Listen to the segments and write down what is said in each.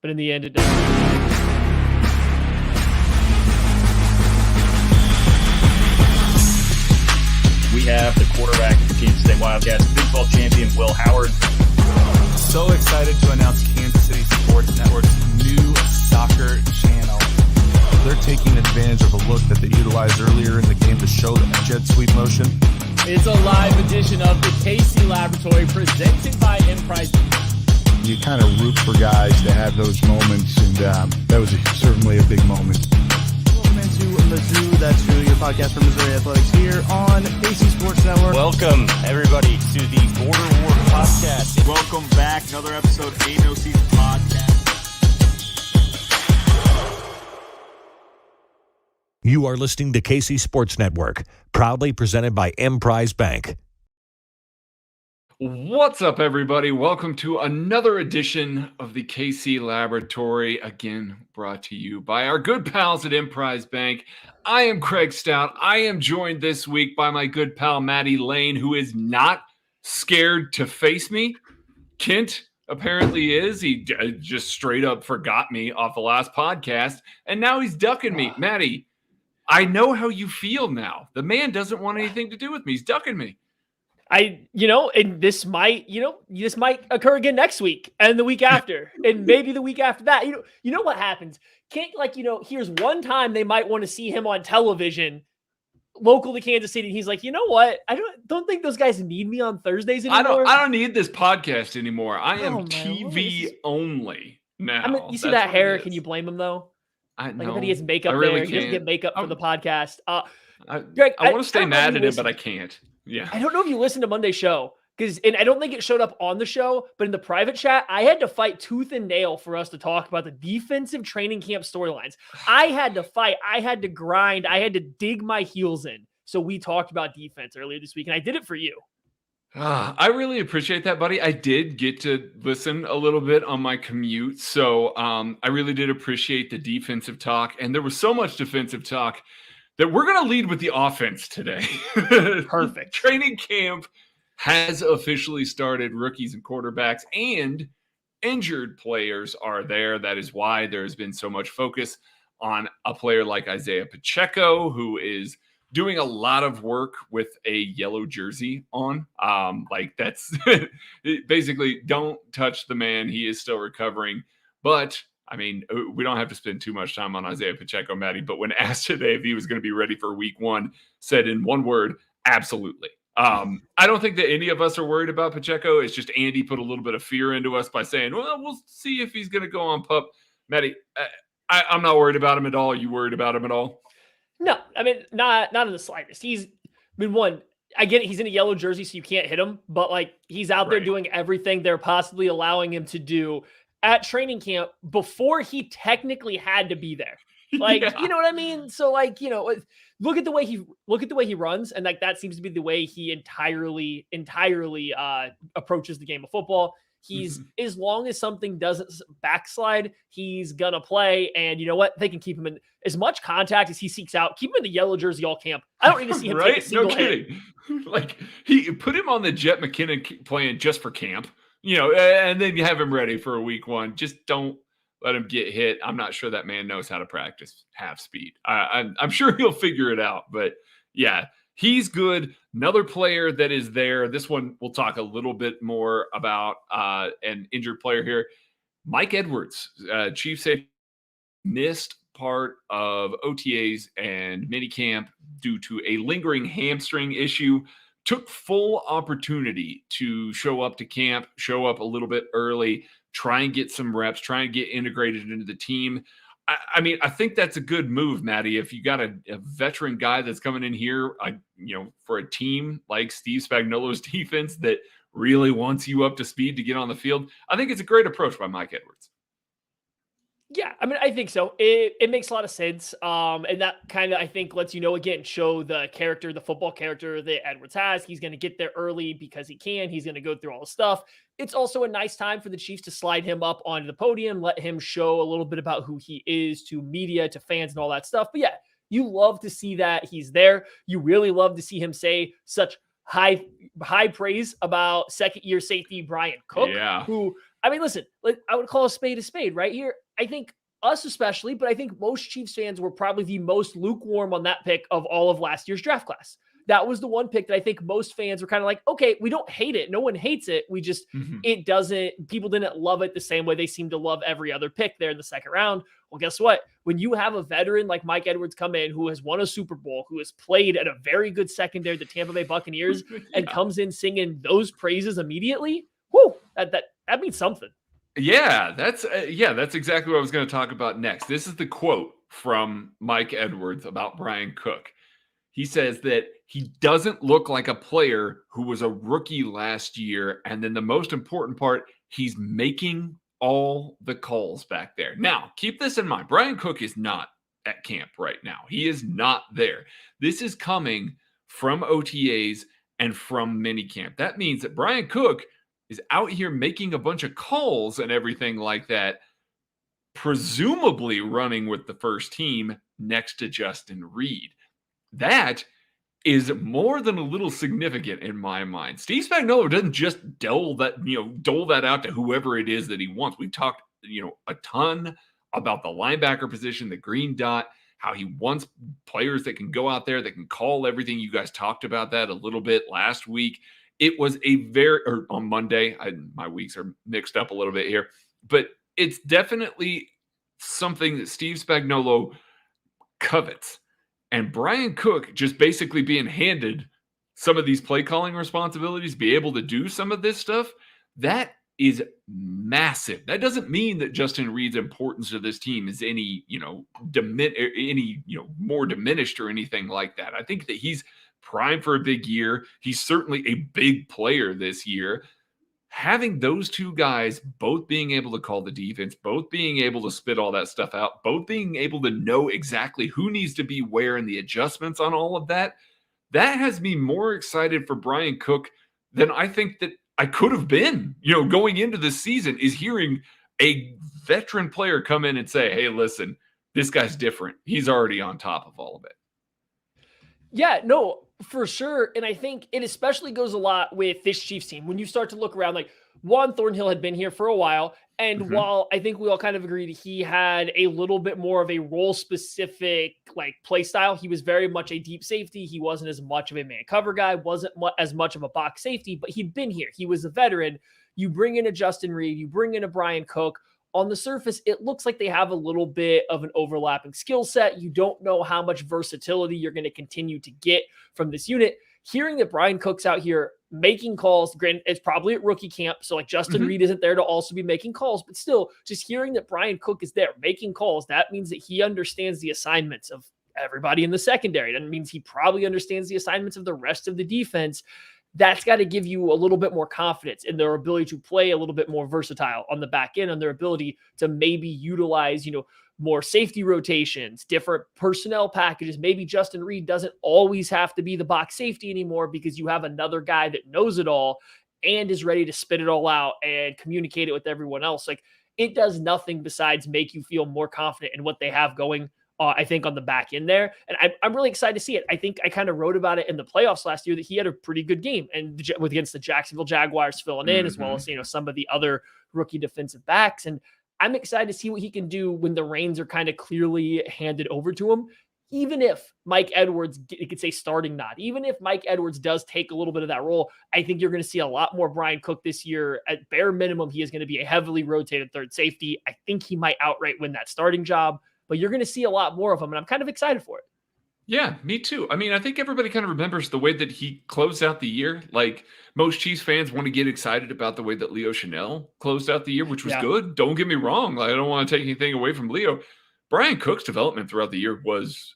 but in the end, it doesn't. We have the quarterback of the Kansas State Wildcats, Big 12 champion Will Howard. So excited to announce Kansas City Sports Network's new soccer channel. They're taking advantage of a look that they utilized earlier in the game to show the jet sweep motion. It's a live edition of the KC Laboratory presented by Emprise. You kind of root for guys to have those moments, and that was certainly a big moment. Welcome into Mizzou, that's really your podcast for Missouri Athletics here on KC Sports Network. Welcome, everybody, to the Border War Podcast. Welcome back. Another episode of A No Season Podcast. You are listening to KC Sports Network, proudly presented by Emprise Bank. What's up, everybody? Welcome to another edition of the KC Laboratory, again brought to you by our good pals at Emprise Bank. I am Craig Stout. I am joined this week by my good pal, Matty Lane, who is not scared to face me. Kent apparently is. He just straight up forgot me off the last podcast, and now he's ducking me. Matty, I know how you feel now. The man doesn't want anything to do with me. He's ducking me. And this might occur again next week and the week after, and maybe the week after that. You know what happens? Here's one time they might want to see him on television, local to Kansas City. And he's like, you know what? I don't think those guys need me on Thursdays anymore. I don't need this podcast anymore. I am TV only now. I mean, you see that hair? Can you blame him though? I know. I bet he has makeup really there. He doesn't get makeup for the podcast. Greg, I want to stay mad at him, but I can't. Yeah. I don't know if you listened to Monday's show, and I don't think it showed up on the show, but in the private chat, I had to fight tooth and nail for us to talk about the defensive training camp storylines. I had to fight. I had to grind. I had to dig my heels in. So we talked about defense earlier this week, and I did it for you. I really appreciate that, buddy. I did get to listen a little bit on my commute, so I really did appreciate the defensive talk, and there was so much defensive talk that we're going to lead with the offense today. Perfect. Training camp has officially started. Rookies and quarterbacks and injured players are there. That is why there has been so much focus on a player like Isaiah Pacheco, who is doing a lot of work with a yellow jersey on. That's basically don't touch the man. He is still recovering. But I mean, we don't have to spend too much time on Isaiah Pacheco, Matty, but when asked today if he was going to be ready for week one, said in one word, absolutely. I don't think that any of us are worried about Pacheco. It's just Andy put a little bit of fear into us by saying, well, we'll see if he's going to go on PUP. Matty, I'm not worried about him at all. Are you worried about him at all? No, I mean, not in the slightest. I get it, he's in a yellow jersey, so you can't hit him, but he's out there doing everything they're possibly allowing him to do at training camp before he technically had to be there. You know what I mean? So look at the way he runs, and that seems to be the way he entirely approaches the game of football. He's as long as something doesn't backslide, he's gonna play. And you know what? They can keep him in as much contact as he seeks out. Keep him in the yellow jersey all camp. I don't need to see him take a single hit. He put him on the Jet McKinnon plan just for camp. And then you have him ready for a week one. Just don't let him get hit. I'm not sure that man knows how to practice half speed. I'm sure he'll figure it out. But, yeah, he's good. Another player that is there, this one we'll talk a little bit more about, an injured player here. Mike Edwards, chief safety, missed part of OTAs and minicamp due to a lingering hamstring issue. Took full opportunity to show up to camp, show up a little bit early, try and get some reps, try and get integrated into the team. I think that's a good move, Matty. If you got a veteran guy that's coming in here, for a team like Steve Spagnuolo's defense that really wants you up to speed to get on the field, I think it's a great approach by Mike Edwards. Yeah, I mean, I think so. It makes a lot of sense. And that kind of, I think, lets show the character, the football character that Edwards has. He's going to get there early because he can. He's going to go through all the stuff. It's also a nice time for the Chiefs to slide him up onto the podium, let him show a little bit about who he is to media, to fans, and all that stuff. But yeah, you love to see that he's there. You really love to see him say such high praise about second-year safety Brian Cook, who I mean, listen, like, I would call a spade right here. I think us especially, but I think most Chiefs fans were probably the most lukewarm on that pick of all of last year's draft class. That was the one pick that I think most fans were kind of like, okay, we don't hate it. No one hates it. We just, people didn't love it the same way they seem to love every other pick there in the second round. Well, guess what? When you have a veteran like Mike Edwards come in, who has won a Super Bowl, who has played at a very good secondary, the Tampa Bay Buccaneers, and comes in singing those praises immediately, whoo, that means something. Yeah, that's exactly what I was going to talk about next. This is the quote from Mike Edwards about Brian Cook. He says that he doesn't look like a player who was a rookie last year. And then the most important part, he's making all the calls back there. Now, keep this in mind. Brian Cook is not at camp right now. He is not there. This is coming from OTAs and from minicamp. That means that Brian Cook is out here making a bunch of calls and everything like that, presumably running with the first team next to Justin Reid. That is more than a little significant in my mind. Steve Spagnuolo doesn't just dole that out to whoever it is that he wants. We talked, a ton about the linebacker position, the green dot, how he wants players that can go out there, that can call everything. You guys talked about that a little bit last week. It was on Monday. My weeks are mixed up a little bit here, but it's definitely something that Steve Spagnuolo covets. And Brian Cook just basically being handed some of these play calling responsibilities, be able to do some of this stuff, that is massive. That doesn't mean that Justin Reid's importance to this team is any more diminished or anything like that. I think that he's primed for a big year. He's certainly a big player this year. Having those two guys both being able to call the defense, both being able to spit all that stuff out, both being able to know exactly who needs to be where and the adjustments on all of that, that has me more excited for Brian Cook than I think that I could have been, going into this season, is hearing a veteran player come in and say, hey, listen, this guy's different. He's already on top of all of it. Yeah, no, for sure. And I think it especially goes a lot with this Chiefs team. When you start to look around, like Juan Thornhill had been here for a while. And while I think we all kind of agreed he had a little bit more of a role specific like play style, he was very much a deep safety. He wasn't as much of a man cover guy, wasn't as much of a box safety, but he'd been here. He was a veteran. You bring in a Justin Reid, you bring in a Brian Cook. On the surface, it looks like they have a little bit of an overlapping skill set. You don't know how much versatility you're going to continue to get from this unit. Hearing that Brian Cook's out here making calls, granted, it's probably at rookie camp, so like Justin Reid isn't there to also be making calls, but still, just hearing that Brian Cook is there making calls, that means that he understands the assignments of everybody in the secondary. That means he probably understands the assignments of the rest of the defense. That's got to give you a little bit more confidence in their ability to play a little bit more versatile on the back end, on their ability to maybe utilize, more safety rotations, different personnel packages. Maybe Justin Reid doesn't always have to be the box safety anymore because you have another guy that knows it all and is ready to spit it all out and communicate it with everyone else. Like, it does nothing besides make you feel more confident in what they have going, I think, on the back end there. And I'm really excited to see it. I think I kind of wrote about it in the playoffs last year that he had a pretty good game and against the Jacksonville Jaguars filling in, as well as, some of the other rookie defensive backs. And I'm excited to see what he can do when the reins are kind of clearly handed over to him. Even if Mike Edwards, you could say starting nod, even if Mike Edwards does take a little bit of that role, I think you're going to see a lot more Brian Cook this year. At bare minimum, he is going to be a heavily rotated third safety. I think he might outright win that starting job, but you're going to see a lot more of him, and I'm kind of excited for it. Yeah, me too. I mean, I think everybody kind of remembers the way that he closed out the year. Like, most Chiefs fans want to get excited about the way that Leo Chanel closed out the year, which was good. Don't get me wrong. Like, I don't want to take anything away from Leo. Brian Cook's development throughout the year was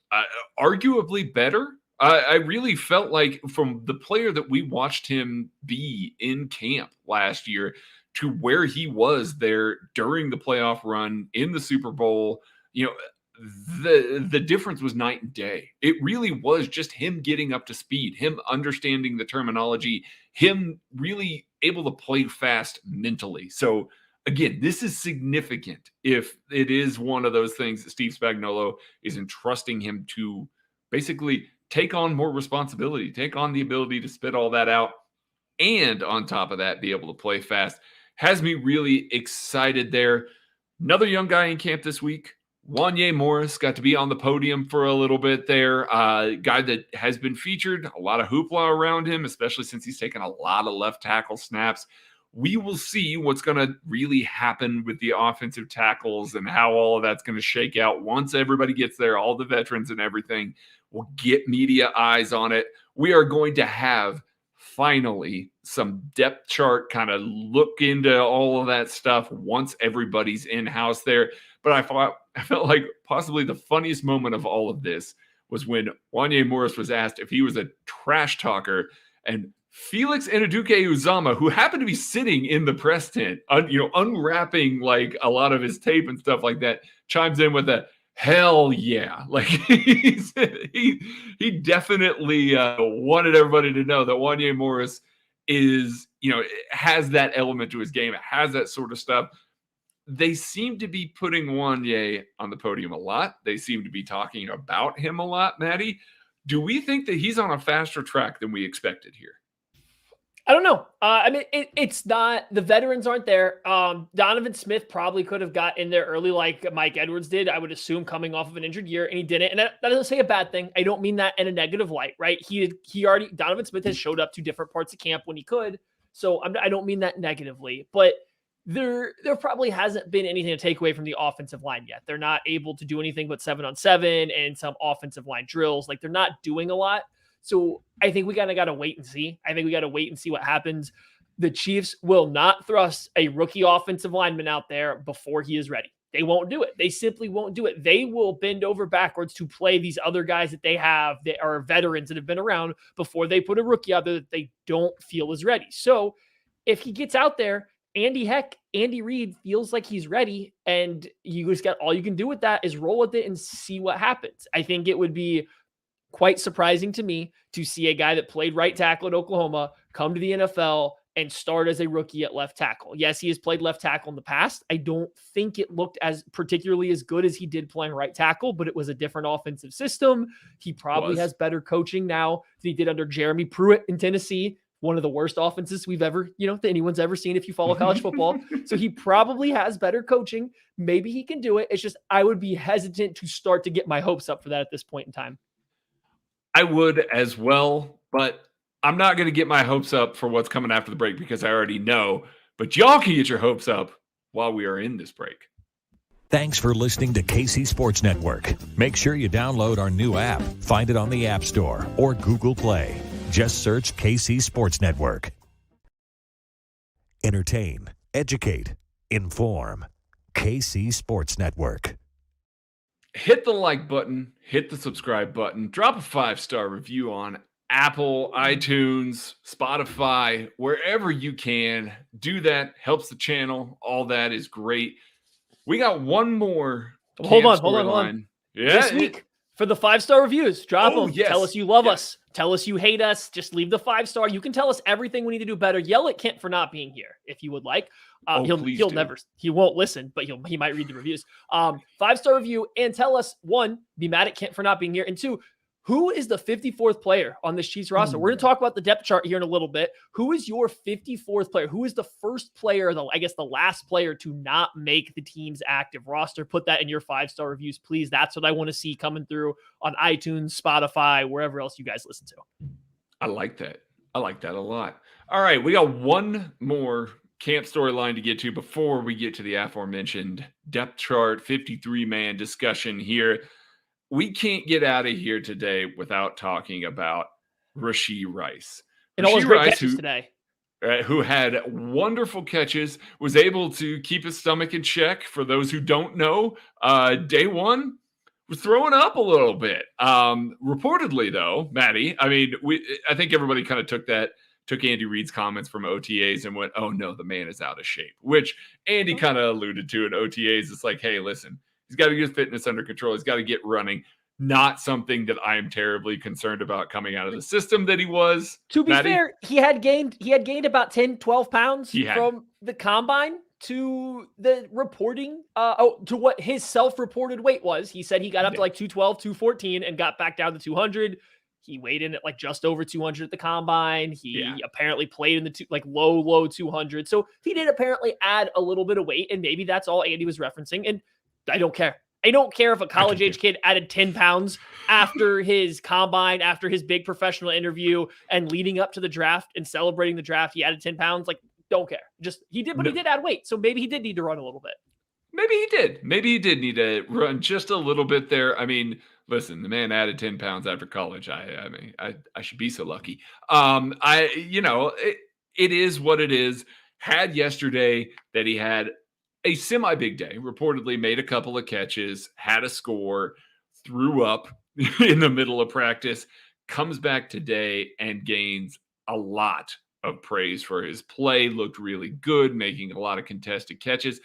arguably better. I really felt like from the player that we watched him be in camp last year to where he was there during the playoff run in the Super Bowl, the difference was night and day. It really was just him getting up to speed, him understanding the terminology, him really able to play fast mentally. So again, this is significant if it is one of those things that Steve Spagnuolo is entrusting him to basically take on more responsibility, take on the ability to spit all that out, and on top of that, be able to play fast. has me really excited there. Another young guy in camp this week, Wanya Morris, got to be on the podium for a little bit there. Guy that has been featured, a lot of hoopla around him, especially since he's taken a lot of left tackle snaps. We will see what's going to really happen with the offensive tackles and how all of that's going to shake out once everybody gets there, all the veterans and everything. We'll get media eyes on it. We are going to have finally some depth chart kind of look into all of that stuff once everybody's in-house there. But I felt like possibly the funniest moment of all of this was when Wanya Morris was asked if he was a trash talker, and Felix Anudike-Uzomah, who happened to be sitting in the press tent, unwrapping like a lot of his tape and stuff like that, chimes in with a hell yeah. Like he definitely wanted everybody to know that Wanya Morris is, has that element to his game. It has that sort of stuff. They seem to be putting Wanya on the podium a lot. They seem to be talking about him a lot, Maddie. Do we think that he's on a faster track than we expected here? I don't know. It's not, the veterans aren't there. Donovan Smith probably could have got in there early like Mike Edwards did, I would assume, coming off of an injured year, and he didn't. And that doesn't say a bad thing. I don't mean that in a negative light, right? Donovan Smith has showed up to different parts of camp when he could. So I don't mean that negatively, but there probably hasn't been anything to take away from the offensive line yet. They're not able to do anything but 7-on-7 and some offensive line drills. Like, they're not doing a lot. So I think we got to wait and see. I think we got to wait and see what happens. The Chiefs will not thrust a rookie offensive lineman out there before he is ready. They won't do it. They simply won't do it. They will bend over backwards to play these other guys that they have that are veterans that have been around before they put a rookie out there that they don't feel is ready. So if he gets out there, Andy Reid feels like he's ready, and you just got, all you can do with that is roll with it and see what happens. I think it would be quite surprising to me to see a guy that played right tackle at Oklahoma come to the NFL and start as a rookie at left tackle. Yes, he has played left tackle in the past. I don't think it looked as particularly as good as he did playing right tackle, but it was a different offensive system. He probably has better coaching now than he did under Jeremy Pruitt in Tennessee, one of the worst offenses we've ever, that anyone's ever seen if you follow college football. So he probably has better coaching. Maybe he can do it. It's just, I would be hesitant to start to get my hopes up for that at this point in time. I would as well, but I'm not going to get my hopes up for what's coming after the break because I already know. But y'all can get your hopes up while we are in this break. Thanks for listening to KC Sports Network. Make sure you download our new app. Find it on the App Store or Google Play. Just search KC Sports Network. Entertain, educate, inform. KC Sports Network. Hit the like button, hit the subscribe button, drop a 5-star review on Apple, iTunes, Spotify, wherever you can. Do that. Helps the channel. All that is great. We got one more. Hold on. Yeah, this week for the 5-star reviews, drop them. Yes. Tell us you love us. Tell us you hate us. Just leave the 5-star. You can tell us everything we need to do better. Yell at Kent for not being here if you would like. He won't listen, but he might read the reviews. 5-star review, and tell us, 1, be mad at Kent for not being here, and 2, who is the 54th player on this Chiefs roster? We're going to talk about the depth chart here in a little bit. Who is your 54th player? Who is the first player, the last player to not make the team's active roster? Put that in your 5-star reviews, please. That's what I want to see coming through on iTunes, Spotify, wherever else you guys listen to. I like that. I like that a lot. All right, we got one more camp storyline to get to before we get to the aforementioned depth chart 53-man discussion here. We can't get out of here today without talking about Rashee Rice. And all his great catches today. Who had wonderful catches, was able to keep his stomach in check. For those who don't know, day one was throwing up a little bit. Reportedly, though, Maddie, I think everybody kind of took Andy Reid's comments from OTAs and went, oh, no, the man is out of shape, which Andy kind of alluded to in OTAs. It's like, hey, listen, he's got to get his fitness under control. He's got to get running. Not something that I am terribly concerned about coming out of the system that he was. To be fair, he had gained about 10, 12 pounds from the combine to the reporting, to what his self-reported weight was. He said he got up to like 212, 214 and got back down to 200. He weighed in at like just over 200 at the combine. He apparently played in the low 200. So he did apparently add a little bit of weight, and maybe that's all Andy was referencing. And I don't care. I don't care if a college age kid added 10 pounds after his combine, after his big professional interview, and leading up to the draft and celebrating the draft. He added 10 pounds. Like, don't care. Just he did, but he did add weight. So maybe he did need to run a little bit. Maybe he did. Maybe he did need to run just a little bit there. I mean, listen, the man added 10 pounds after college. I mean, I should be so lucky. It is what it is. Had yesterday that he had a semi-big day, reportedly made a couple of catches, had a score, threw up in the middle of practice, comes back today and gains a lot of praise for his play, looked really good, making a lot of contested catches.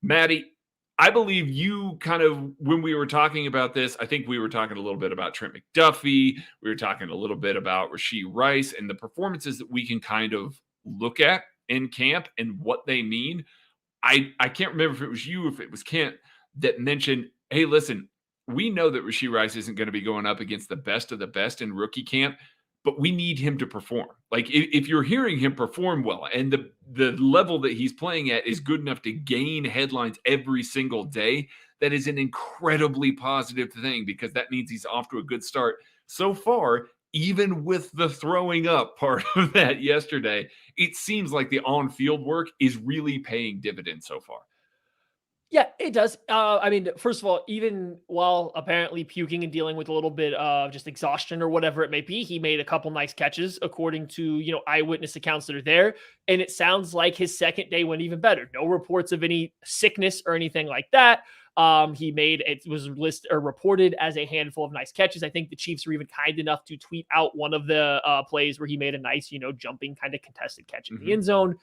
Maddie, I believe you kind of, when we were talking about this, I think we were talking a little bit about Trent McDuffie. We were talking a little bit about Rashee Rice and the performances that we can kind of look at in camp and what they mean. I can't remember if it was you, if it was Kent, that mentioned, hey, listen, we know that Rashee Rice isn't going to be going up against the best of the best in rookie camp, but we need him to perform. Like, if you're hearing him perform well and the level that he's playing at is good enough to gain headlines every single day, that is an incredibly positive thing, because that means he's off to a good start. So far, even with the throwing up part of that yesterday, it seems like the on-field work is really paying dividends so far. Yeah, it does. I mean, first of all, even while apparently puking and dealing with a little bit of just exhaustion or whatever it may be, he made a couple nice catches according to, eyewitness accounts that are there. And it sounds like his second day went even better. No reports of any sickness or anything like that. It was listed or reported as a handful of nice catches. I think the Chiefs were even kind enough to tweet out one of the plays where he made a nice, jumping kind of contested catch in the end zone.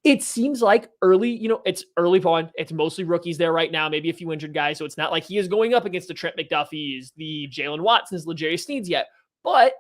It seems like early, it's early on. It's mostly rookies there right now, maybe a few injured guys. So it's not like he is going up against the Trent McDuffies, the Jalen Watsons, L'Jarius Sneeds yet, but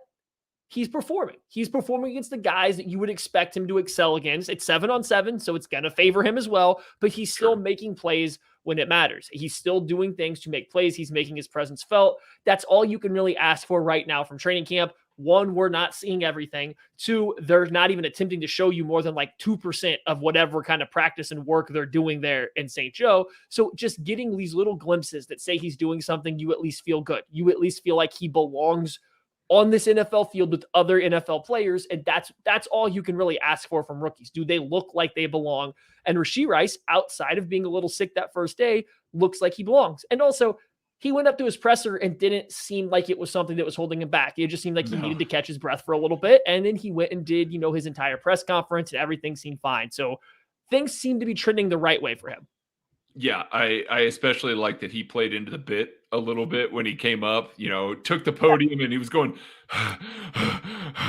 he's performing. He's performing against the guys that you would expect him to excel against. It's 7-on-7, so it's going to favor him as well, but he's still making plays when it matters. He's still doing things to make plays. He's making his presence felt. That's all you can really ask for right now from training camp. One, we're not seeing everything. Two, they're not even attempting to show you more than like 2% of whatever kind of practice and work they're doing there in St. Joe. So just getting these little glimpses that say he's doing something, you at least feel good. You at least feel like he belongs on this NFL field with other NFL players. And that's all you can really ask for from rookies. Do they look like they belong? And Rashee Rice, outside of being a little sick that first day, looks like he belongs. And also, he went up to his presser and didn't seem like it was something that was holding him back. It just seemed like he needed to catch his breath for a little bit. And then he went and did, his entire press conference, and everything seemed fine. So things seem to be trending the right way for him. Yeah, I especially like that he played into the bit a little bit when he came up, took the podium and he was going,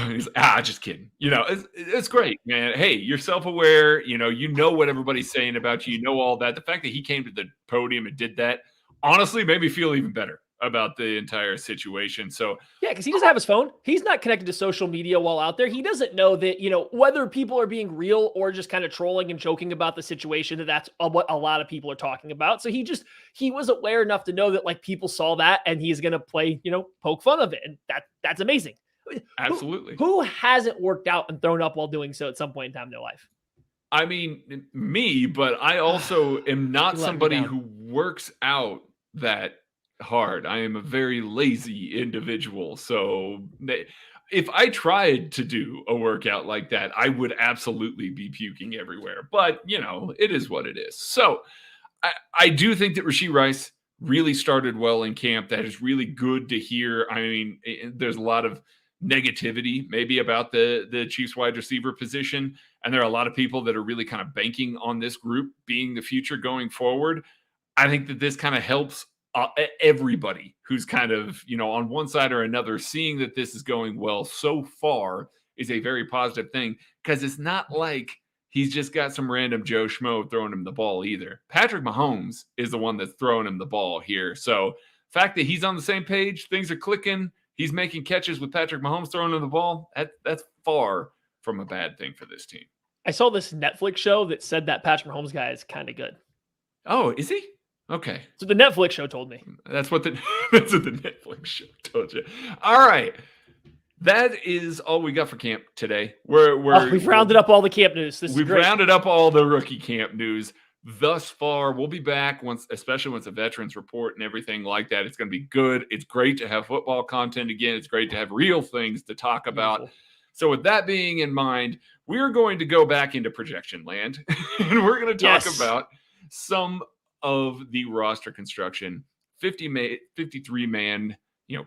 he's just kidding. It's great, man. Hey, you're self-aware, you know what everybody's saying about you, all that. The fact that he came to the podium and did that, honestly, made me feel even better about the entire situation. So yeah, because he doesn't have his phone. He's not connected to social media while out there. He doesn't know that, whether people are being real or just kind of trolling and joking about the situation, that's what a lot of people are talking about. So he was aware enough to know that like people saw that and he's going to play, poke fun of it. And that's amazing. Absolutely. Who hasn't worked out and thrown up while doing so at some point in time in their life? I mean, me, but I also am not somebody who works out that hard. I am a very lazy individual. So if I tried to do a workout like that, I would absolutely be puking everywhere. But, it is what it is. So I do think that Rashee Rice really started well in camp. That is really good to hear. I mean, there's a lot of negativity maybe about the Chiefs wide receiver position. And there are a lot of people that are really kind of banking on this group being the future going forward. I think that this kind of helps everybody who's kind of, on one side or another, seeing that this is going well so far is a very positive thing, because it's not like he's just got some random Joe Schmo throwing him the ball either. Patrick Mahomes is the one that's throwing him the ball here. So the fact that he's on the same page, things are clicking, he's making catches with Patrick Mahomes throwing him the ball, that's far from a bad thing for this team. I saw this Netflix show that said that Patrick Mahomes guy is kind of good. Oh, is he? Okay. So the Netflix show told me. That's what the Netflix show told you. All right. that is all we got for camp today. We've rounded up all the camp news. We've rounded up all the rookie camp news thus far. We'll be back especially once the veterans report and everything like that. It's going to be good. It's great to have football content again. It's great to have real things to talk about. Beautiful. So with that being in mind, we're going to go back into projection land and we're going to talk about some of the roster construction, 53 man,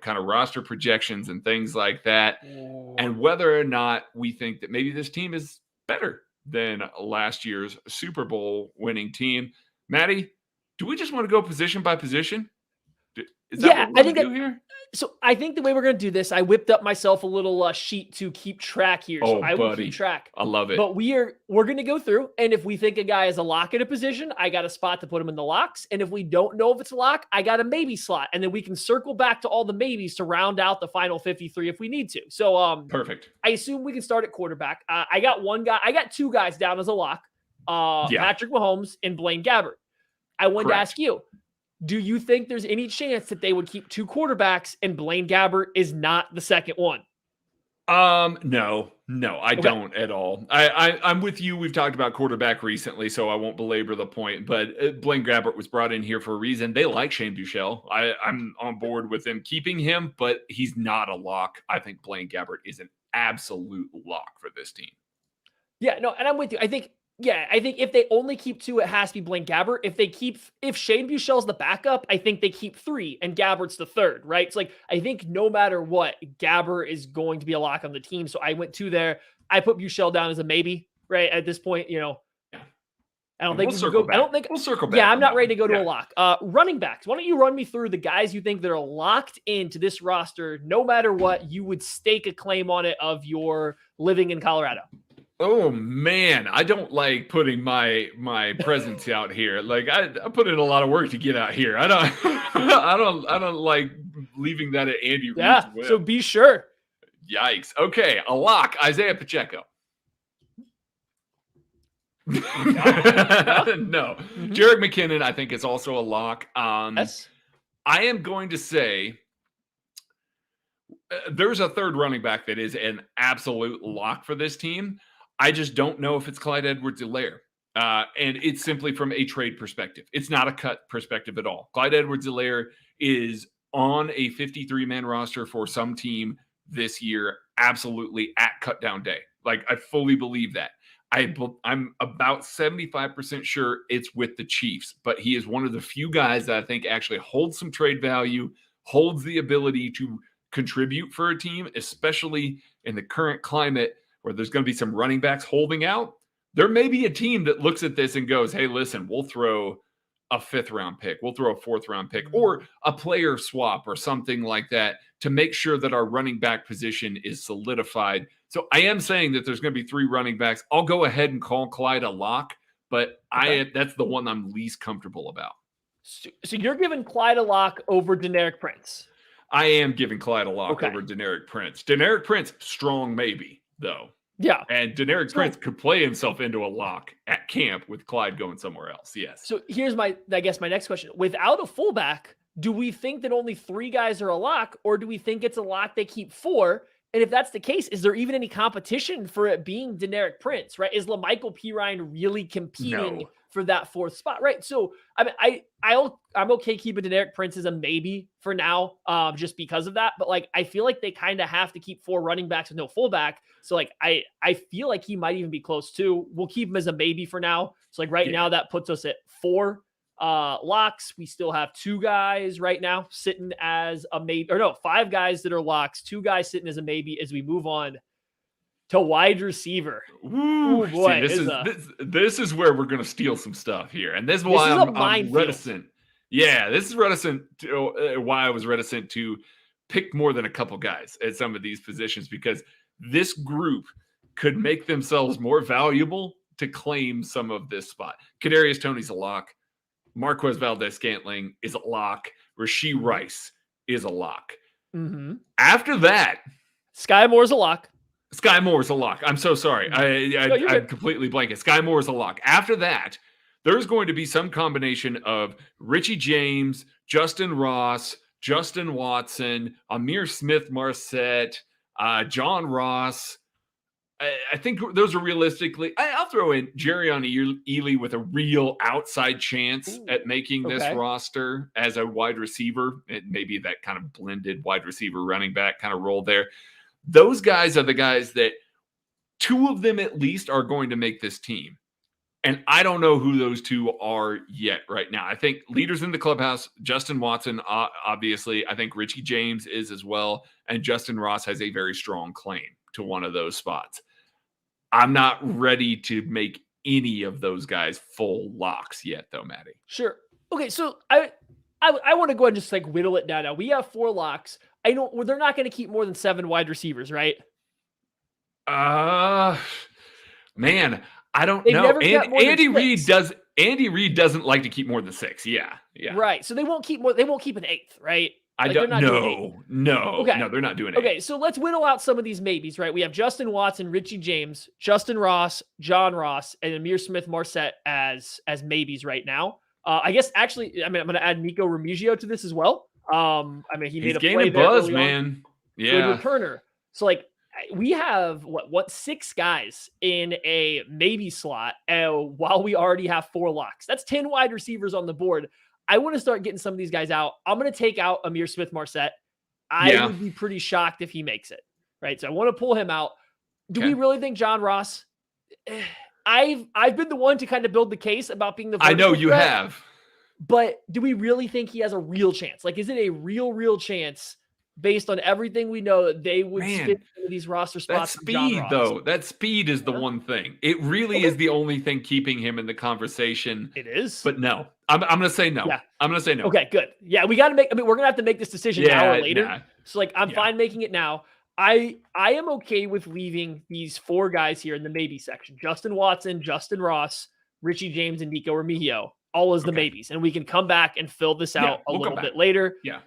kind of roster projections and things like that. And whether or not we think that maybe this team is better than last year's Super Bowl winning team. Maddie, do we just want to go position by position? Is that what we're going to do here? So I think the way we're going to do this, I whipped up myself a little sheet to keep track here. So I will keep track. I love it. But we're going to go through, and if we think a guy is a lock at a position, I got a spot to put him in the locks. And if we don't know if it's a lock, I got a maybe slot. And then we can circle back to all the maybes to round out the final 53 if we need to. So perfect. I assume we can start at quarterback. I got two guys down as a lock, Patrick Mahomes and Blaine Gabbert. I wanted to ask you, do you think there's any chance that they would keep two quarterbacks and Blaine Gabbert is not the second one? No, I don't at all. I'm with you. We've talked about quarterback recently, so I won't belabor the point, but Blaine Gabbert was brought in here for a reason. They like Shane Buechele. I'm on board with them keeping him, but he's not a lock. I think Blaine Gabbert is an absolute lock for this team. Yeah, no, and I'm with you. I think if they only keep two, it has to be Blaine Gabbert. If Shane Buechele's the backup, I think they keep three and Gabbert's the third, right? It's like, I think no matter what, Gabbert is going to be a lock on the team. So I went two there. I put Buechele down as a maybe, right? At this point, I don't think we'll circle back. Yeah, I'm not ready to go to a lock. Running backs. Why don't you run me through the guys you think that are locked into this roster, no matter what, you would stake a claim on it of your living in Colorado? Oh man, I don't like putting my presence out here. Like I put in a lot of work to get out here. I don't like leaving that at Andy Reid's whip. So be sure. Yikes. Okay, a lock, Isaiah Pacheco. No. Mm-hmm. Jerick McKinnon, I think, is also a lock. Yes. I am going to say there's a third running back that is an absolute lock for this team. I just don't know if it's Clyde Edwards-Helaire. And it's simply from a trade perspective. It's not a cut perspective at all. Clyde Edwards-Helaire is on a 53-man roster for some team this year, absolutely at cut down day. Like, I fully believe that. I'm about 75% sure it's with the Chiefs, but he is one of the few guys that I think actually holds some trade value, holds the ability to contribute for a team, especially in the current climate where there's going to be some running backs holding out. There may be a team that looks at this and goes, hey, listen, we'll throw a 5th round pick. We'll throw a 4th round pick or a player swap or something like that to make sure that our running back position is solidified. So I am saying that there's going to be 3 running backs. I'll go ahead and call Clyde a lock, but that's the one I'm least comfortable about. So you're giving Clyde a lock over Deneric Prince? I am giving Clyde a lock over Deneric Prince. Deneric Prince, strong maybe, though. Yeah. And Deneric Prince could play himself into a lock at camp with Clyde going somewhere else. Yes. So here's my next question. Without a fullback, do we think that only 3 guys are a lock, or do we think it's a lock they keep 4? And if that's the case, is there even any competition for it being Deneric Prince, right? Is LaMichael Pirine really competing for that 4th spot, right? So I mean, I'm okay keeping Deneric Prince as a maybe for now, just because of that. But like, I feel like they kind of have to keep 4 running backs with no fullback. So like, I feel like he might even be close too. We'll keep him as a maybe for now. So like now that puts us at 4 locks. We still have 2 guys right now sitting as a maybe, or no, 5 guys that are locks, 2 guys sitting as a maybe as we move on to wide receiver. Ooh, boy, see, this is where we're going to steal some stuff here. And this is why I'm reticent. Yeah, this is why I was reticent to pick more than a couple guys at some of these positions, because this group could make themselves more valuable to claim some of this spot. Kadarius Toney's a lock. Marquez Valdes-Scantling is a lock. Rashee Rice is a lock. Mm-hmm. After that, Sky Moore's a lock. Sky Moore's a lock. I'm so sorry. I'm completely blanking. Sky Moore's a lock. After that, there's going to be some combination of Richie James, Justin Ross, Justin Watson, Amir Smith-Marset, John Ross. I think those are realistically. I'll throw in Jerrion Ely with a real outside chance at making this roster as a wide receiver. It maybe that kind of blended wide receiver running back kind of role there. Those guys are the guys that 2 of them at least are going to make this team. And I don't know who those 2 are yet right now. I think leaders in the clubhouse, Justin Watson, obviously. I think Richie James is as well. And Justin Ross has a very strong claim to one of those spots. I'm not ready to make any of those guys full locks yet, though, Maddie. Sure. Okay, so I want to go ahead and just like whittle it down. Now we have 4 locks. I know they're not going to keep more than 7 wide receivers, right? Man, I don't know. Andy Reid doesn't like to keep more than 6. Yeah. Right. So they won't keep more. They won't keep an 8th, right? I don't know. No, they're not doing it. Okay, so let's whittle out some of these maybes, right? We have Justin Watson, Richie James, Justin Ross, John Ross, and Amir Smith-Marset as maybes right now. I guess actually, I'm going to add Nico Remigio to this as well. He made a play there buzz, man. Yeah, good returner. So like we have what 6 guys in a maybe slot, while we already have 4 locks. That's 10 wide receivers on the board. I want to start getting some of these guys out. I'm going to take out Amir Smith-Marset. I would be pretty shocked if he makes it, right? So I want to pull him out. Do we really think John Ross? I've been the one to kind of build the case about being the. I know you have. But do we really think he has a real chance? Like, is it a real chance based on everything we know that they would spin these roster spots? That speed, though, that speed is the one thing. It really is the only thing keeping him in the conversation. It is. But no, I'm going to say no. Yeah. I'm going to say no. Okay, good. Yeah, we got to make, we're going to have to make this decision now or later. Nah. So like, I'm fine making it now. I am okay with leaving these 4 guys here in the maybe section. Justin Watson, Justin Ross, Richie James, and Nico Remigio, all as the maybes. And we can come back and fill this out a little bit later. Yeah.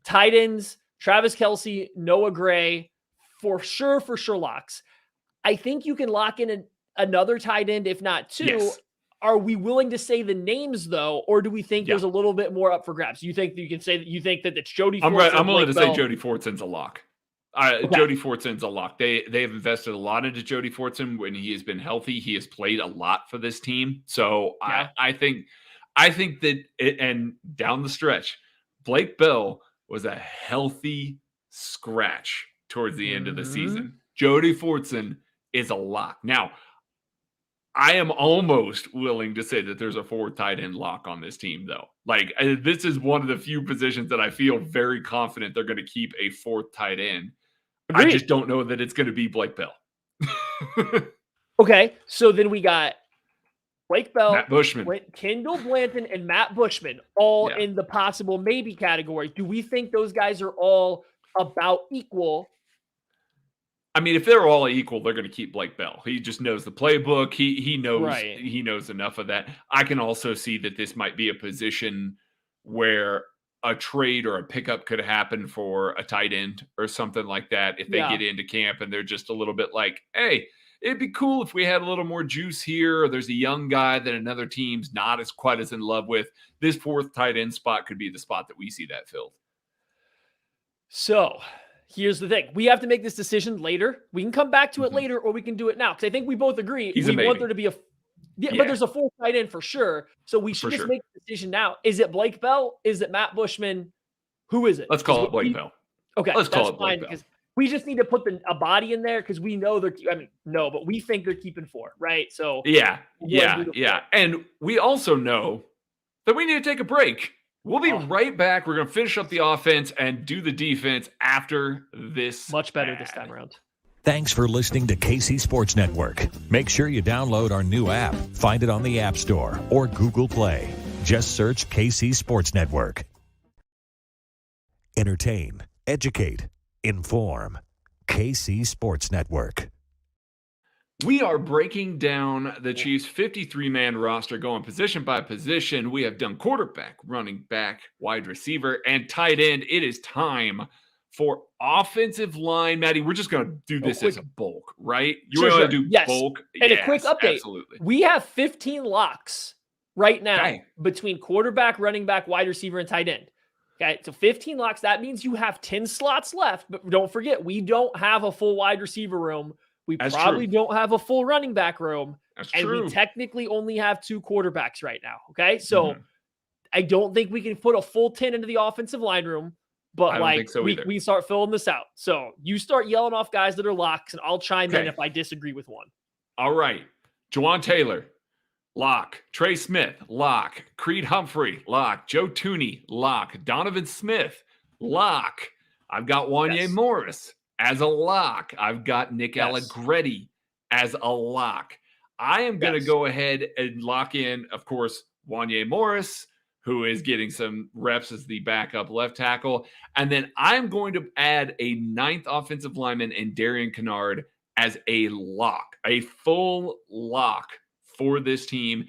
Tight ends, Travis Kelce, Noah Gray, for sure locks. I think you can lock in another tight end, if not 2. Yes. Are we willing to say the names, though, or do we think there's a little bit more up for grabs? You think that you can say that you think that it's Jody Fortson? I'm willing to say Jody Fortson's a lock. Jody Fortson's a lock. They have invested a lot into Jody Fortson when he has been healthy. He has played a lot for this team. So I think that and down the stretch, Blake Bell was a healthy scratch towards the end of the season. Jody Fortson is a lock. Now, I am almost willing to say that there's a 4 tight end lock on this team, though. Like, this is one of the few positions that I feel very confident they're going to keep a 4th tight end. Agreed. I just don't know that it's going to be Blake Bell. Okay, so then we got Blake Bell, Matt Bushman, Kendall Blanton, and Matt Bushman all in the possible maybe category. Do we think those guys are all about equal? I mean, if they're all equal, they're going to keep Blake Bell. He just knows the playbook. He knows enough of that. I can also see that this might be a position where a trade or a pickup could happen for a tight end or something like that. If they get into camp and they're just a little bit like, hey, it'd be cool if we had a little more juice here, or there's a young guy that another team's not as quite as in love with. This 4th tight end spot could be the spot that we see that filled. So here's the thing. We have to make this decision later. We can come back to it later, or we can do it now. Because I think we both agree we want there to be a but there's a 4th tight end for sure. So we should just make the decision now. Is it Blake Bell? Is it Matt Bushman? Who is it? Let's call it Blake Bell. Okay. Let's call it Blake Bell. Because we just need to put a body in there because we know but we think they're keeping 4, right? So yeah. And we also know that we need to take a break. We'll be right back. We're going to finish up the offense and do the defense after this. Much better this time around. Thanks for listening to KC Sports Network. Make sure you download our new app. Find it on the App Store or Google Play. Just search KC Sports Network. Entertain, educate, inform. KC Sports Network. We are breaking down the Chiefs' 53-man roster, going position by position. We have done quarterback, running back, wide receiver, and tight end. It is time for offensive line. Maddie, we're just going to do this as a bulk, right? You want to do bulk? And a quick update. Absolutely. We have 15 locks right now between quarterback, running back, wide receiver, and tight end. Okay, so 15 locks. That means you have 10 slots left. But don't forget, we don't have a full wide receiver room. We That's probably true. don't have a full running back room. That's and true. we technically only have 2 quarterbacks right now. Okay, so I don't think we can put a full 10 into the offensive line room. But I don't think so either. we start filling this out. So you start yelling off guys that are locks, and I'll chime in Okay. if I disagree with one. All right. Jawan Taylor, lock. Trey Smith, lock. Creed Humphrey, lock. Joe Tooney, lock. Donovan Smith, lock. I've got Wanya Yes. Morris as a lock. I've got Nick Yes. Allegretti as a lock. I am going to Yes. go ahead and lock in, of course, Wanya Morris, who is getting some reps as the backup left tackle. And then I'm going to add a 9th offensive lineman and Darian Kennard as a lock, a full lock for this team.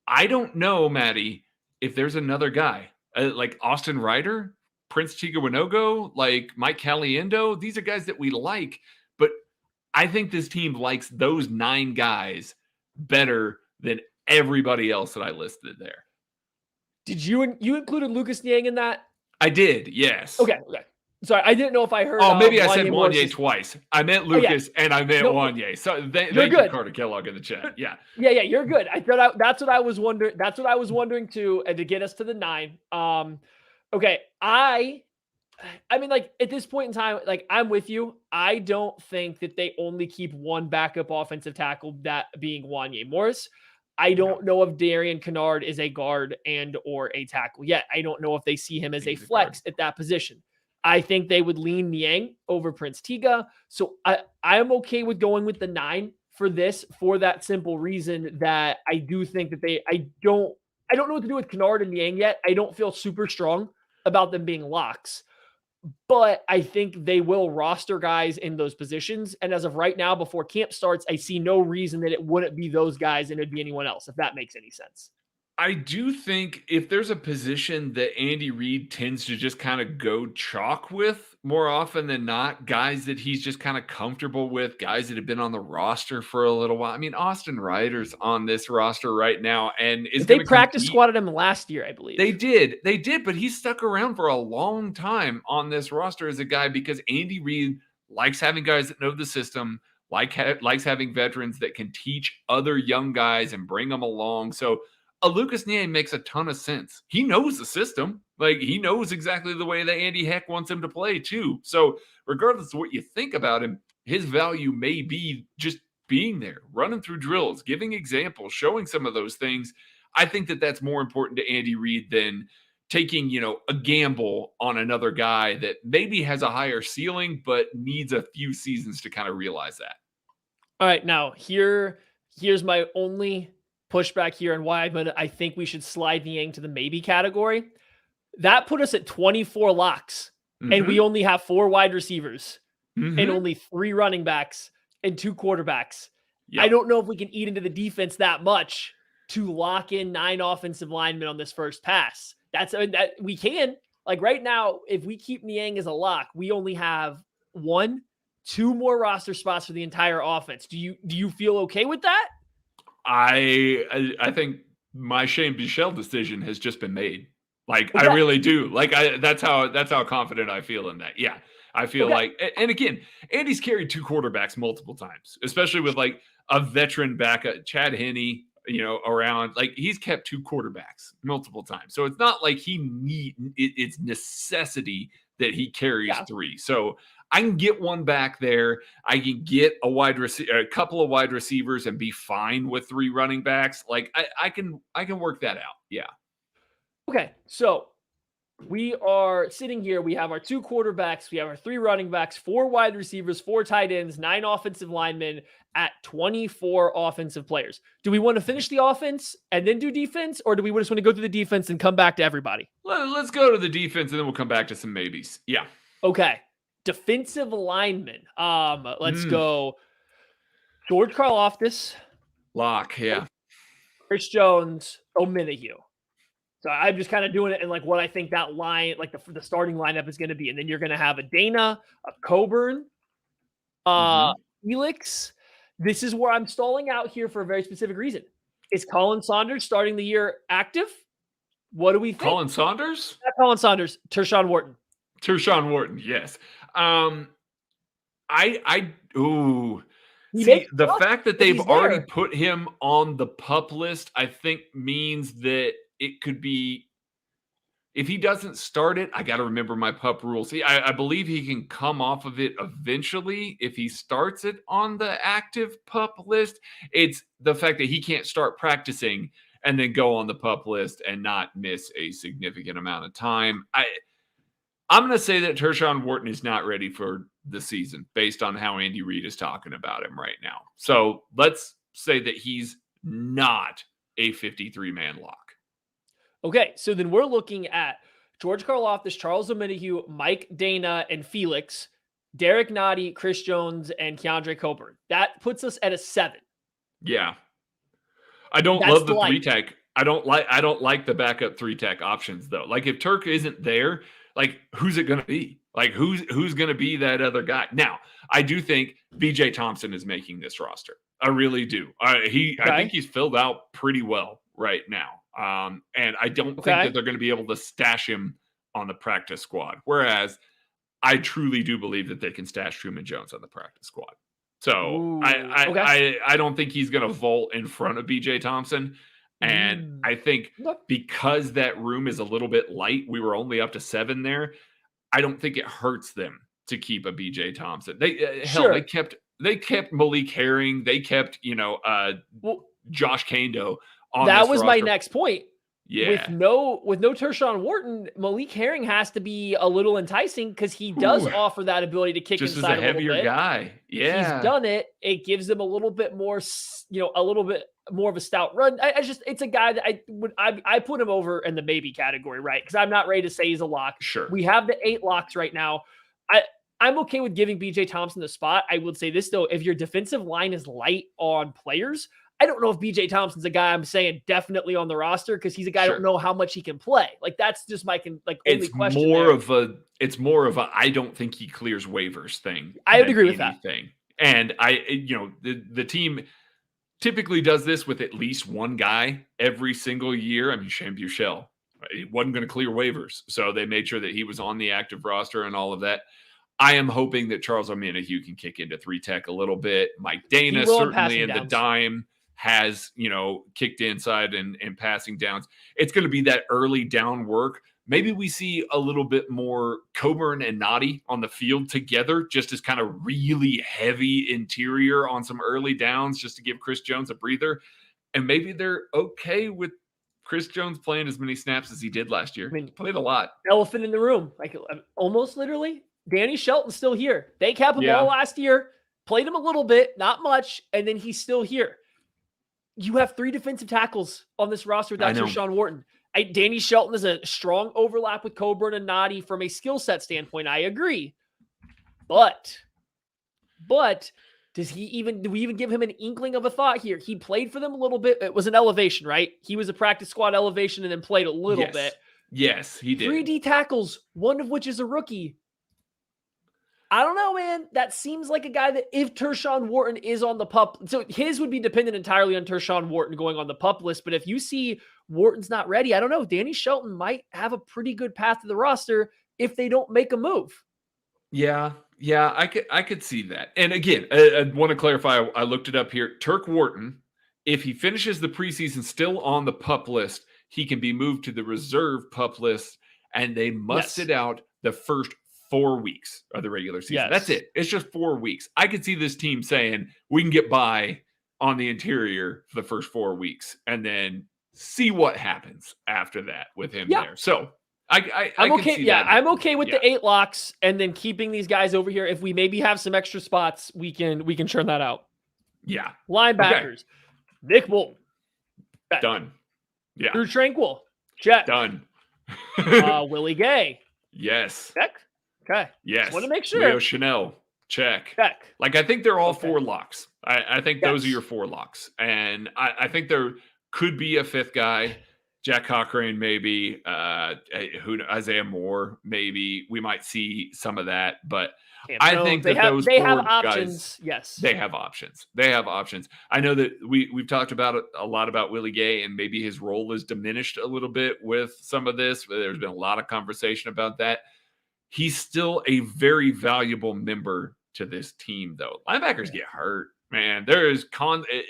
I don't know, Maddie, if there's another guy like Austin Ryder, Prince Chigawanogo, like Mike Caliendo. These are guys that we like, but I think this team likes those 9 guys better than everybody else that I listed there. Did you included Lucas Niang in that? I did, yes. Okay. Sorry, I didn't know if I heard. Oh, maybe I said Wanya Wanya Morris. I meant Lucas and I meant Wanya. So thank you, good. Carter Kellogg in the chat. Yeah. Yeah, you're good. That's what I was wondering. That's what I was wondering too, and to get us to the 9. Okay, I mean, like at this point in time, like I'm with you. I don't think that they only keep one backup offensive tackle, that being Wanya Morris. I don't know if Darian Kennard is a guard and or a tackle yet. I don't know if they see him as a flex at that position. I think they would lean Niang over Prince Tiga. So I'm okay with going with the 9 for this, for that simple reason that I do think that I don't know what to do with Kennard and Niang yet. I don't feel super strong about them being locks, but I think they will roster guys in those positions. And as of right now, before camp starts, I see no reason that it wouldn't be those guys and it'd be anyone else, if that makes any sense. I do think if there's a position that Andy Reid tends to just kind of go chalk with more often than not, guys that he's just kind of comfortable with, guys that have been on the roster for a little while. I mean, Austin Ryder's on this roster right now, and they practice squatted him last year, I believe. They did, but he's stuck around for a long time on this roster as a guy because Andy Reid likes having guys that know the system, likes having veterans that can teach other young guys and bring them along. So a Lucas Niang makes a ton of sense. He knows the system. Like, he knows exactly the way that Andy Heck wants him to play, too. So regardless of what you think about him, his value may be just being there, running through drills, giving examples, showing some of those things. I think that that's more important to Andy Reid than taking, a gamble on another guy that maybe has a higher ceiling, but needs a few seasons to kind of realize that. All right, now here's my only pushback here and why I think we should slide Niang to the maybe category. That put us at 24 locks, and we only have 4 wide receivers and only 3 running backs and 2 quarterbacks. Yep. I don't know if we can eat into the defense that much to lock in 9 offensive linemen on this first pass. That we can. Like right now, if we keep Niang as a lock, we only have 1, 2 more roster spots for the entire offense. Do you feel okay with that? I think my Shane Buechele decision has just been made. Like, okay. I really do. Like, that's how confident I feel in that. Yeah. I feel like, and again, Andy's carried 2 quarterbacks multiple times, especially with like a veteran backup, Chad Henne, around. Like, he's kept 2 quarterbacks multiple times. So it's not like it's necessity that he carries 3. So I can get one back there. I can get a couple of wide receivers and be fine with 3 running backs. Like, I can work that out. Yeah. Okay. So we are sitting here. We have our 2 quarterbacks. We have our 3 running backs, 4 wide receivers, 4 tight ends, 9 offensive linemen at 24 offensive players. Do we want to finish the offense and then do defense, or do we just want to go through the defense and come back to everybody? Let's go to the defense and then we'll come back to some maybes. Yeah. Okay. Defensive linemen. Let's go. George Karlaftis. Lock, yeah. Chris Jones, O'Minahue. So I'm just kind of doing it in like what I think that line, like the starting lineup is going to be. And then you're going to have a Dana, a Coburn, Felix. This is where I'm stalling out here for a very specific reason. Is Colin Saunders starting the year active? What do we think? Colin Saunders? Yeah, Colin Saunders, Tershawn Wharton. Tershawn Wharton, yes. He See, makes the us fact that if they've he's already there. put him on the PUP list, I think means that it could be, if he doesn't start it, I got to remember my PUP rules. See, I believe he can come off of it eventually if he starts it on the active PUP list. It's the fact that he can't start practicing and then go on the PUP list and not miss a significant amount of time. I'm going to say that Tershawn Wharton is not ready for the season based on how Andy Reid is talking about him right now. So let's say that he's not a 53-man lock. Okay, so then we're looking at George Karlaftis, Charles Omenihu, Mike Dana, and Felix, Derek Nottie, Chris Jones, and Keandre Coburn. That puts us at a 7. Yeah. I don't That's love the light. 3-tech. I don't like the backup 3-tech options though. Like if Turk isn't there, like who's it going to be? Like who's going to be that other guy? Now, I do think BJ Thompson is making this roster. I really do. I think he's filled out pretty well right now. And I don't think that they're going to be able to stash him on the practice squad. Whereas I truly do believe that they can stash Truman Jones on the practice squad. So I don't think he's going to vault in front of BJ Thompson. And I think because that room is a little bit light, we were only up to 7 there. I don't think it hurts them to keep a BJ Thompson. They kept Malik Herring. They kept, Josh Kando on that this was roster. My next point. Yeah. With no Tershawn Wharton, Malik Herring has to be a little enticing because he does offer that ability to kick just inside as a heavier bit. guy. Yeah. He's done it. It gives him a little bit more, a little bit more of a stout run. It's a guy that I put him over in the maybe category, right? Because I'm not ready to say he's a lock. Sure. We have the 8 locks right now. I'm okay with giving BJ Thompson the spot. I would say this though, if your defensive line is light on players, I don't know if BJ Thompson's a guy I'm saying definitely on the roster because he's a guy I don't know how much he can play. Like that's just my only question. It's more of a I don't think he clears waivers thing. I would agree with that. And the team typically does this with at least one guy every single year. I mean, Shane Buechele, he wasn't going to clear waivers, so they made sure that he was on the active roster and all of that. I am hoping that Charles Omenihu can kick into 3-tech a little bit. Mike Dana certainly in the dime has, kicked inside and passing downs. It's going to be that early down work. Maybe we see a little bit more Coburn and Nottie on the field together, just as kind of really heavy interior on some early downs, just to give Chris Jones a breather. And maybe they're okay with Chris Jones playing as many snaps as he did last year. I mean, he played a lot. Elephant in the room, like almost literally. Danny Shelton's still here. They kept him all last year, played him a little bit, not much, and then he's still here. You have 3 defensive tackles on this roster without Tershawn Wharton. Danny Shelton is a strong overlap with Coburn and Nottie from a skill set standpoint. I agree. But do we even give him an inkling of a thought here? He played for them a little bit. It was an elevation, right? He was a practice squad elevation and then played a little bit. Yes, he did. 3 D tackles, one of which is a rookie. I don't know, man. That seems like a guy that if Tershawn Wharton is on the PUP, so his would be dependent entirely on Tershawn Wharton going on the PUP list. But if you see Wharton's not ready, I don't know. Danny Shelton might have a pretty good path to the roster if they don't make a move. Yeah, I could see that. And again, I want to clarify. I looked it up here. Turk Wharton, if he finishes the preseason still on the PUP list, he can be moved to the reserve PUP list, and they must sit out the first 4 weeks of the regular season. That's it. It's just 4 weeks. I could see this team saying we can get by on the interior for the first 4 weeks and then see what happens after that with him there. So I'm okay. See that. I'm okay with the 8 locks and then keeping these guys over here. If we maybe have some extra spots, we can churn that out. Yeah. Linebackers. Okay. Nick Bolton. Done. Yeah. Drew Tranquil. Check. Done. Willie Gay. Yes. Check. Okay. Yes. Just want to make sure. Leo Chanel. Check. Like, I think they're all 4 locks. I think those are your 4 locks. And I think there could be a 5th guy. Jack Cochrane, maybe. Isaiah Moore, maybe. We might see some of that, but I think they that have, those they have four options. guys, Yes, they have options. They have options. I know that we've talked about a lot about Willie Gay, and maybe his role is diminished a little bit with some of this. There's been a lot of conversation about that. He's still a very valuable member to this team, though. Linebackers get hurt, man. There is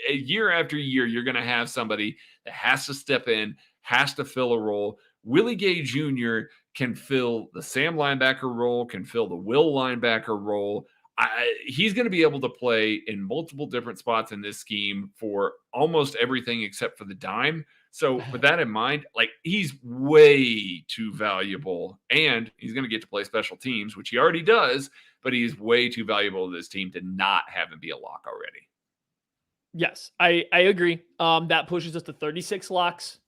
a year after year, you're going to have somebody that has to step in, has to fill a role. Willie Gay Jr. can fill the Sam linebacker role, can fill the Will linebacker role. He's going to be able to play in multiple different spots in this scheme for almost everything except for the dime. So with that in mind, like, he's way too valuable, and he's going to get to play special teams, which he already does, but he's way too valuable to this team to not have him be a lock already. Yes, I agree. That pushes us to 36 locks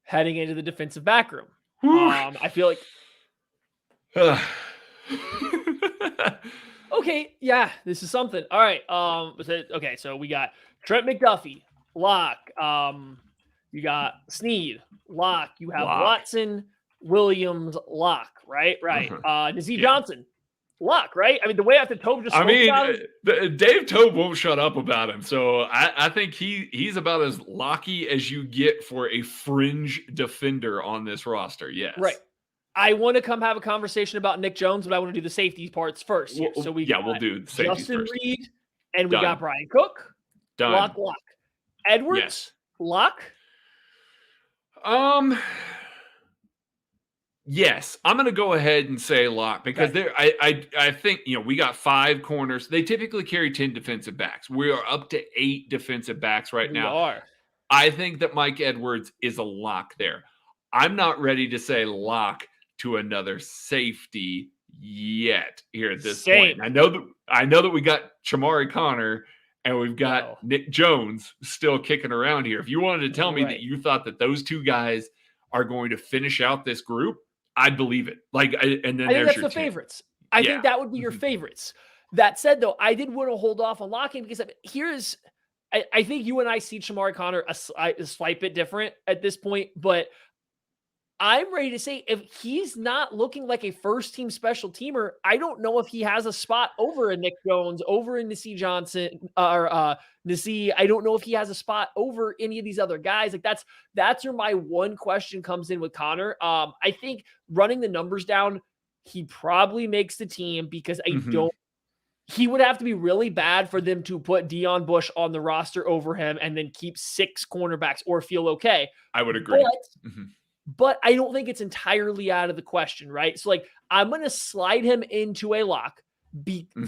heading into the defensive back room. I feel like okay, yeah, this is something. All right. Okay, so we got Trent McDuffie, lock. You got Snead, lock. You have Watson, Williams, lock. Right. Nazeeh Johnson, lock. Right. I mean, the way after Tobe just spoke about him, Dave Tobe won't shut up about him. So I think he's about as locky as you get for a fringe defender on this roster. Yes. Right. I want to come have a conversation about Nick Jones, but I want to do the safety parts first. Here. So we'll do the safeties Justin first. Reed, and we got Brian Cook. Done. Lock. Edwards, Yes. lock. Yes, I'm going to go ahead and say lock because I think, we got 5 corners. They typically carry 10 defensive backs. We are up to 8 defensive backs right now. We are. I think that Mike Edwards is a lock there. I'm not ready to say lock to another safety yet here at this point. I know that we got Chamari Connor and we've got Nick Jones still kicking around here. If you wanted to tell me that you thought that those 2 guys are going to finish out this group, I'd believe it. And then I think that's your the favorites. I think that would be your favorites. That said, though, I did want to hold off on locking because I think you and I see Chamari Connor a slight bit different at this point, but I'm ready to say if he's not looking like a first-team special teamer, I don't know if he has a spot over a Nick Jones, over a Nazeeh Johnson, or Nazeeh. I don't know if he has a spot over any of these other guys. Like that's where my one question comes in with Connor. I think running the numbers down, he probably makes the team because he would have to be really bad for them to put Deion Bush on the roster over him and then keep 6 cornerbacks or feel okay. I would agree. But I don't think it's entirely out of the question, right? So, I'm going to slide him into a lock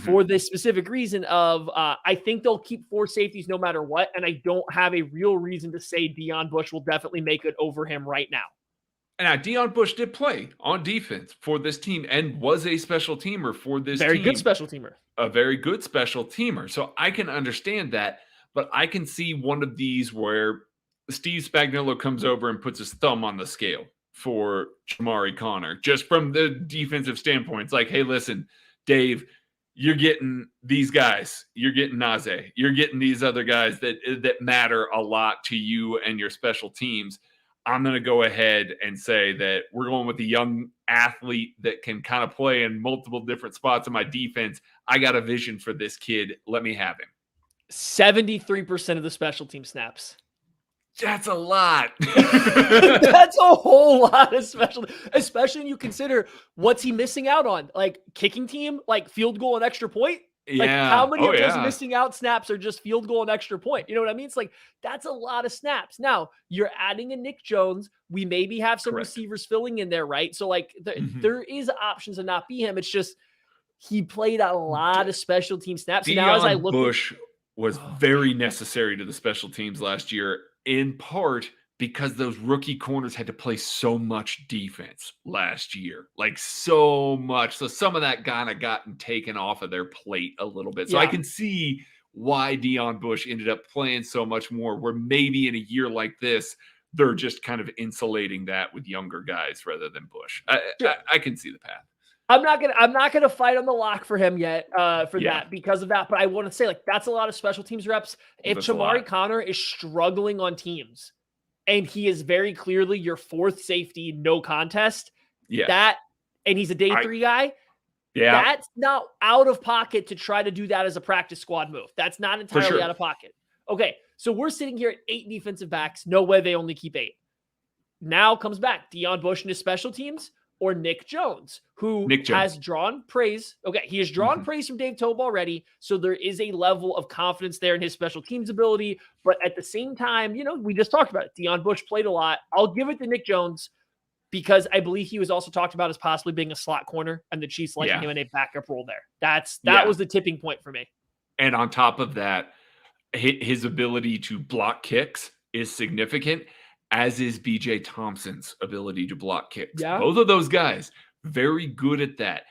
for this specific reason of I think they'll keep 4 safeties no matter what, and I don't have a real reason to say Deion Bush will definitely make it over him right now. And now, Deion Bush did play on defense for this team and was a special teamer for this team. Very good special teamer. A very good special teamer. So I can understand that, but I can see one of these where Steve Spagnuolo comes over and puts his thumb on the scale for Chamari Connor, just from the defensive standpoint. It's like, hey, listen, Dave, you're getting these guys. You're getting Najee. You're getting these other guys that matter a lot to you and your special teams. I'm going to go ahead and say that we're going with a young athlete that can kind of play in multiple different spots in my defense. I got a vision for this kid. Let me have him. 73% of the special team snaps. That's a lot. That's a whole lot of especially when you consider what's he missing out on, like kicking team, like field goal and extra point. Like how many of those missing out snaps are just field goal and extra point? You know what I mean? It's like, that's a lot of snaps. Now you're adding a Nick Jones. We maybe have some receivers filling in there, right? So there is options to not be him. It's just, he played a lot of special team snaps. Now as I look, Bush was very necessary to the special teams last year, in part because those rookie corners had to play so much defense last year, like so much. So some of that kind of gotten taken off of their plate a little bit. So I can see why Deion Bush ended up playing so much more, where maybe in a year like this, they're just kind of insulating that with younger guys rather than Bush. I can see the path. I'm not gonna fight on the lock for him yet that because of that. But I want to say, that's a lot of special teams reps. If Chamari Connor is struggling on teams and he is very clearly your fourth safety, no contest. Yeah. And he's a day 3 guy. Yeah. That's not out of pocket to try to do that as a practice squad move. That's not entirely out of pocket. Okay, so we're sitting here at 8 defensive backs. No way they only keep 8. Now comes back Deion Bush and his special teams, or Nick Jones, who has drawn praise. Okay, he has drawn praise from Dave Tobe already, so there is a level of confidence there in his special teams ability. But at the same time, we just talked about it. Deion Bush played a lot. I'll give it to Nick Jones because I believe he was also talked about as possibly being a slot corner, and the Chiefs liking him in a backup role there. That was the tipping point for me. And on top of that, his ability to block kicks is significant, as is BJ Thompson's ability to block kicks. Yeah. Both of those guys, very good at that.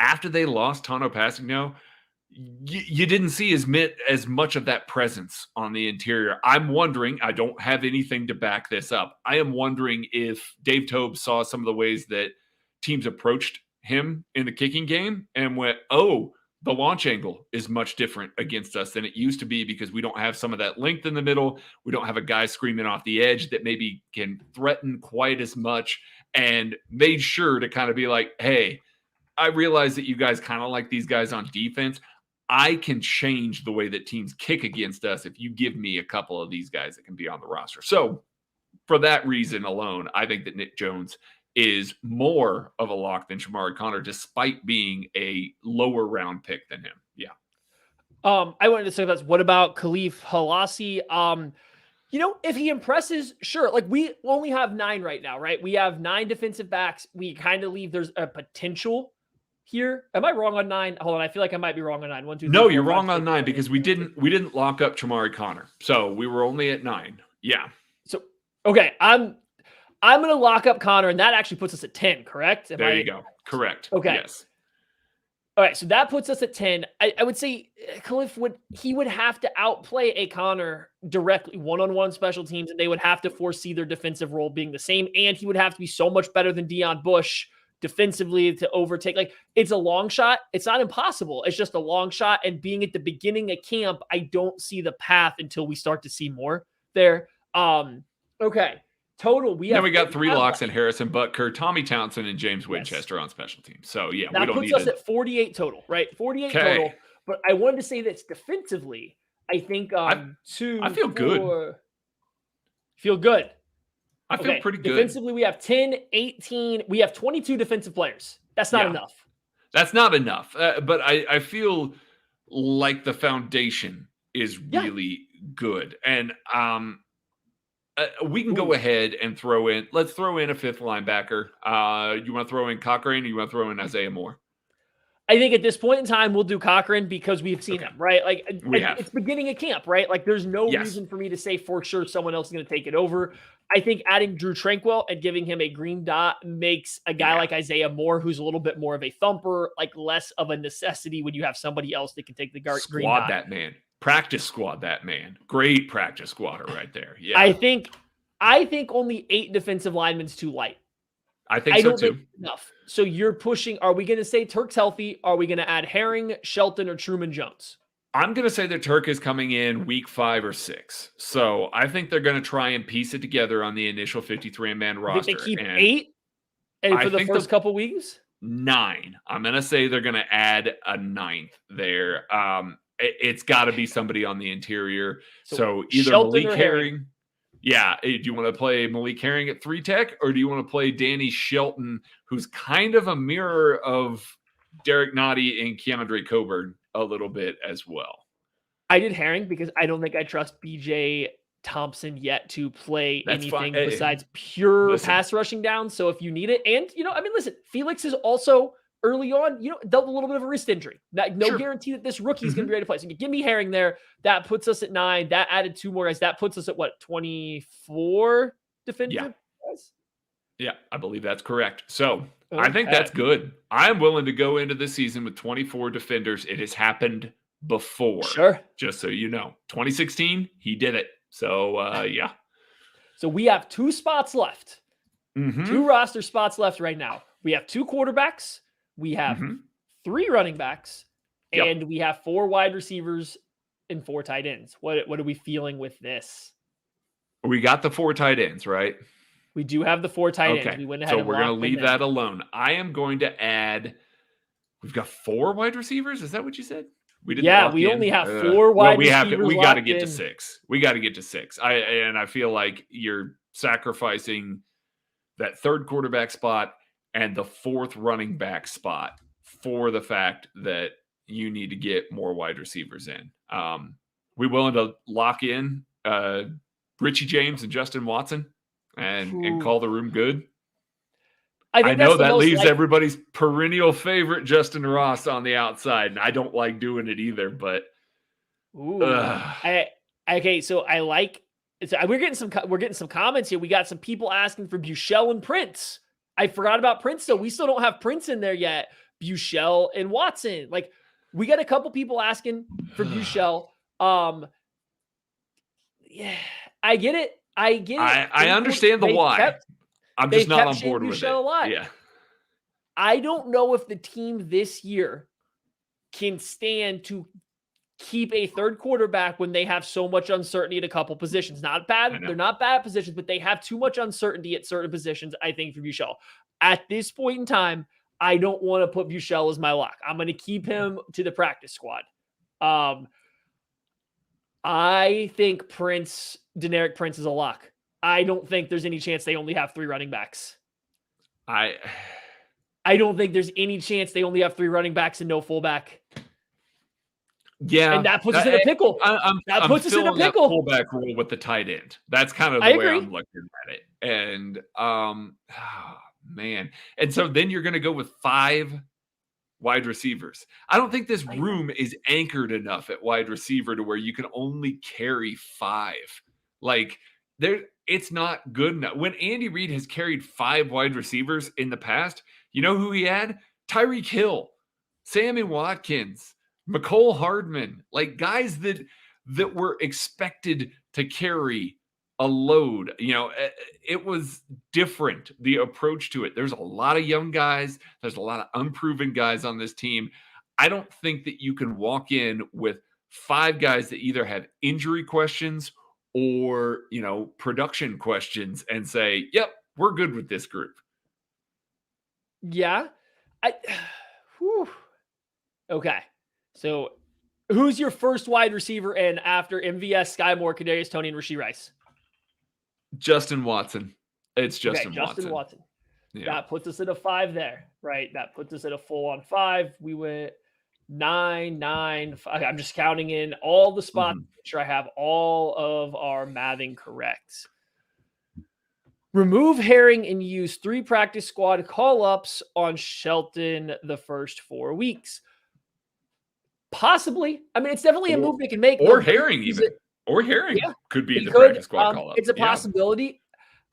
After they lost Tano Passigno, you didn't see as much of that presence on the interior. I'm wondering, I don't have anything to back this up. I am wondering if Dave Tobe saw some of the ways that teams approached him in the kicking game and went, the launch angle is much different against us than it used to be because we don't have some of that length in the middle. We don't have a guy screaming off the edge that maybe can threaten quite as much, and made sure to kind of be like, hey, I realize that you guys kind of like these guys on defense. I can change the way that teams kick against us if you give me a couple of these guys that can be on the roster. So for that reason alone, I think that Nick Jones is more of a lock than Shamari Connor, despite being a lower round pick than him. Yeah. I wanted to say this. What about Khalif Halasi? If he impresses, sure. Like, we only have 9 right now, right? We have 9 defensive backs. We kind of leave there's a potential here. Am I wrong on 9? Hold on. I feel like I might be wrong on 9. 1, 2, 3, no, 4, you're 5, wrong 6, on 9 7, because we didn't lock up Shamari Connor. So we were only at 9. Yeah. So, okay. I'm going to lock up Connor, and that actually puts us at 10, correct? There you go. Correct. Okay. Yes. All right, so that puts us at 10. I would say Khalif would have to outplay a Connor directly, one-on-one special teams, and they would have to foresee their defensive role being the same, and he would have to be so much better than Deion Bush defensively to overtake. Like, it's a long shot. It's not impossible. It's just a long shot, and being at the beginning of camp, I don't see the path until we start to see more there. Okay. Total, we got 3 locks in Harrison Butker, Tommy Townsend, and James Winchester on special teams. So yeah, that we don't puts us at 48 total, right? 48 total. But I wanted to say this defensively. I think I feel good. Feel good. I feel pretty good. Defensively, we have 10, 18. We have 22 defensive players. That's not enough. That's not enough. But I feel like the foundation is really good, and we can go ahead and let's throw in a 5th linebacker. You want to throw in Cochran, or you want to throw in Isaiah Moore? I think at this point in time, we'll do Cochran because we've seen him, right? Like, it's beginning of camp, right? Like, there's no reason for me to say for sure someone else is going to take it over. I think adding Drew Tranquil and giving him a green dot makes a guy like Isaiah Moore, who's a little bit more of a thumper, like less of a necessity when you have somebody else that can take the green dot. That man. Practice squad that man. Great practice squatter right there. Yeah. I think only 8 defensive linemen is too light. I think so too. Enough. So you're pushing. Are we going to say Turk's healthy? Are we going to add Herring, Shelton, or Truman Jones? I'm going to say that Turk is coming in week 5 or 6. So I think they're going to try and piece it together on the initial 53-man roster. They keep 8 and for the first couple weeks? 9. I'm going to say they're going to add a 9th there. It's got to be somebody on the interior. So either Shelton Malik Herring. Yeah. Do you want to play Malik Herring at 3 tech, or do you want to play Danny Shelton, who's kind of a mirror of Derek Nottie and Keandre Coburn a little bit as well? I did Herring because I don't think I trust BJ Thompson yet to play anything besides pure pass rushing down. So if you need it, and listen, Felix is also early on, dealt a little bit of a wrist injury. No guarantee that this rookie is going to be ready to play. So you give me Herring there. That puts us at 9. That added 2 more guys. That puts us at 24 defensive guys? Yeah, I believe that's correct. So I think that's good. I'm willing to go into the season with 24 defenders. It has happened before. Sure. Just so you know. 2016, he did it. So, yeah. So we have 2 spots left. 2 roster spots left right now. We have 2 quarterbacks. We have 3 running backs, and we have 4 wide receivers and 4 tight ends. What are we feeling with this? We got the 4 tight ends, right? We do have the 4 tight ends. Okay. We went ahead So and we're going to locked them leave in. that alone. I am going to add, we've got 4 wide receivers. Is that what you said? We didn't Yeah, lock we in? only have 4 wide receivers. We got to locked get to in. 6. We got to get to 6. I feel like you're sacrificing that 3rd quarterback spot and the 4th running back spot for the fact that you need to get more wide receivers in. We willing to lock in Richie James and Justin Watson and call the room good? I know that leaves everybody's perennial favorite Justin Ross on the outside, and I don't like doing it either. But okay, so I like. So we're getting some comments here. We got some people asking for Buechele and Prince. I forgot about Prince, though. We still don't have Prince in there yet. Buechele and Watson. Like, we got a couple people asking for Buechele. Yeah, I get it. I understand the why. I'm just not on board with it. Yeah. I don't know if the team this year can stand to keep a 3rd quarterback when they have so much uncertainty at a couple positions. Not bad. They're not bad positions, but they have too much uncertainty at certain positions, I think, for Buechele. At this point in time, I don't want to put Buechele as my lock. I'm going to keep him to the practice squad. I think Deneric Prince is a lock. I don't think there's any chance they only have 3 running backs. I don't think there's any chance they only have 3 running backs and no fullback. Yeah. And that puts us in a pickle. That puts us in a pickle. Fullback rule with the tight end. That's kind of the way I'm looking at it. And man. And so then you're going to go with 5 wide receivers. I don't think this room is anchored enough at wide receiver to where you can only carry 5. Like, it's not good enough. When Andy Reid has carried 5 wide receivers in the past, you know who he had? Tyreek Hill, Sammy Watkins, McCole Hardman, like guys that were expected to carry a load. It was different, the approach to it. There's a lot of young guys. There's a lot of unproven guys on this team. I don't think that you can walk in with 5 guys that either have injury questions or, production questions and say, yep, we're good with this group. Yeah. Okay. So who's your first wide receiver in after MVS, Sky Moore, Kadarius Toney, and Rashee Rice? Justin Watson. It's Justin Watson. Yeah. That puts us at a 5 there, right? That puts us at a full on 5. We went 9, 9. 5. I'm just counting in all the spots. Make sure I have all of our mathing correct. Remove Herring and use 3 practice squad call-ups on Shelton the first 4 weeks. Possibly. I mean, it's definitely a move they can make. Or Herring even. Or Herring could be the practice squad call-up. It's a possibility.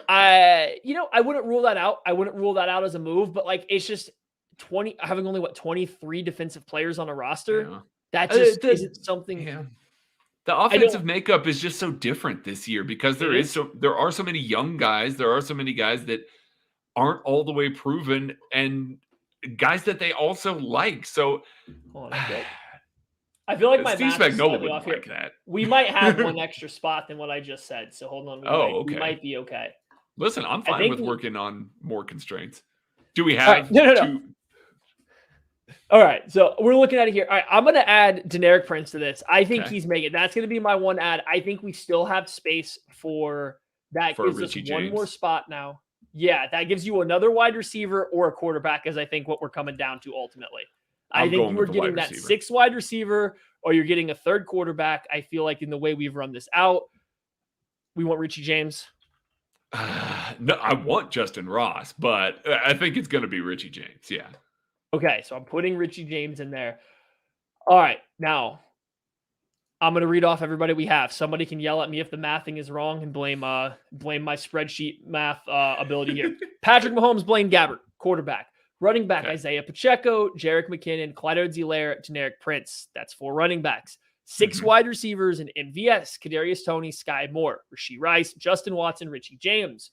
I wouldn't rule that out. I wouldn't rule that out as a move, but it's just having only 23 defensive players on a roster. Yeah. That just isn't something. Yeah. The offensive makeup is just so different this year because there are so many young guys. There are so many guys that aren't all the way proven and guys that they also like. So I feel like my Steve Spagnuolo wouldn't like that. We might have one extra spot than what I just said. So hold on. Okay. We might be okay. Listen, I'm fine with working on more constraints. Do we have two? All right, so we're looking at it here. All right, I'm going to add Deneric Prince to this. I think he's making it. That's going to be my one add. I think we still have space for that. Gives Richie us James. One more spot now. Yeah, that gives you another wide receiver or a quarterback is I think what we're coming down to ultimately. I think you were getting that 6th wide receiver or you're getting a 3rd quarterback. I feel like in the way we've run this out, we want Richie James. No, I want Justin Ross, but I think it's going to be Richie James. Yeah. Okay, so I'm putting Richie James in there. All right, now I'm going to read off everybody we have. Somebody can yell at me if the mathing is wrong and blame my spreadsheet math ability here. Patrick Mahomes, Blaine Gabbert, quarterback. Running back, Isaiah Pacheco, Jerick McKinnon, Clyde Edwards-Helaire, Deneric Prince. That's 4 running backs. 6 wide receivers in MVS, Kadarius Toney, Sky Moore, Rashee Rice, Justin Watson, Richie James.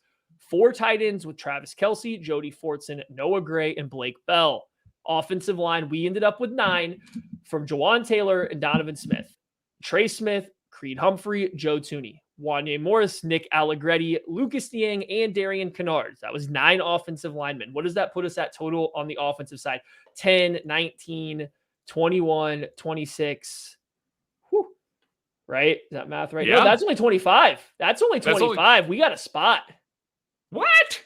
4 tight ends with Travis Kelce, Jody Fortson, Noah Gray, and Blake Bell. Offensive line, we ended up with 9 from Jawan Taylor and Donovan Smith. Trey Smith, Creed Humphrey, Joe Tooney. Wanya Morris, Nick Allegretti, Lucas Niang, and Darian Kennard. That was 9 offensive linemen. What does that put us at total on the offensive side? 10, 19, 21, 26. Whew. Right? Is that math right? Yeah. No, that's only 25. That's only 25. We got a spot. What?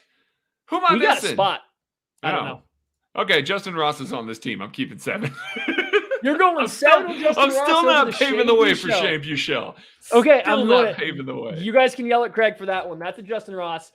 Who am I We missing? got a spot. I don't know. Okay, Justin Ross is on this team. I'm keeping 7. You're going 7 with Justin Ross. I'm still not paving the way for Shane Shane Buechele. Okay, still I'm not paving the way. You guys can yell at Craig for that one. That's a Justin Ross.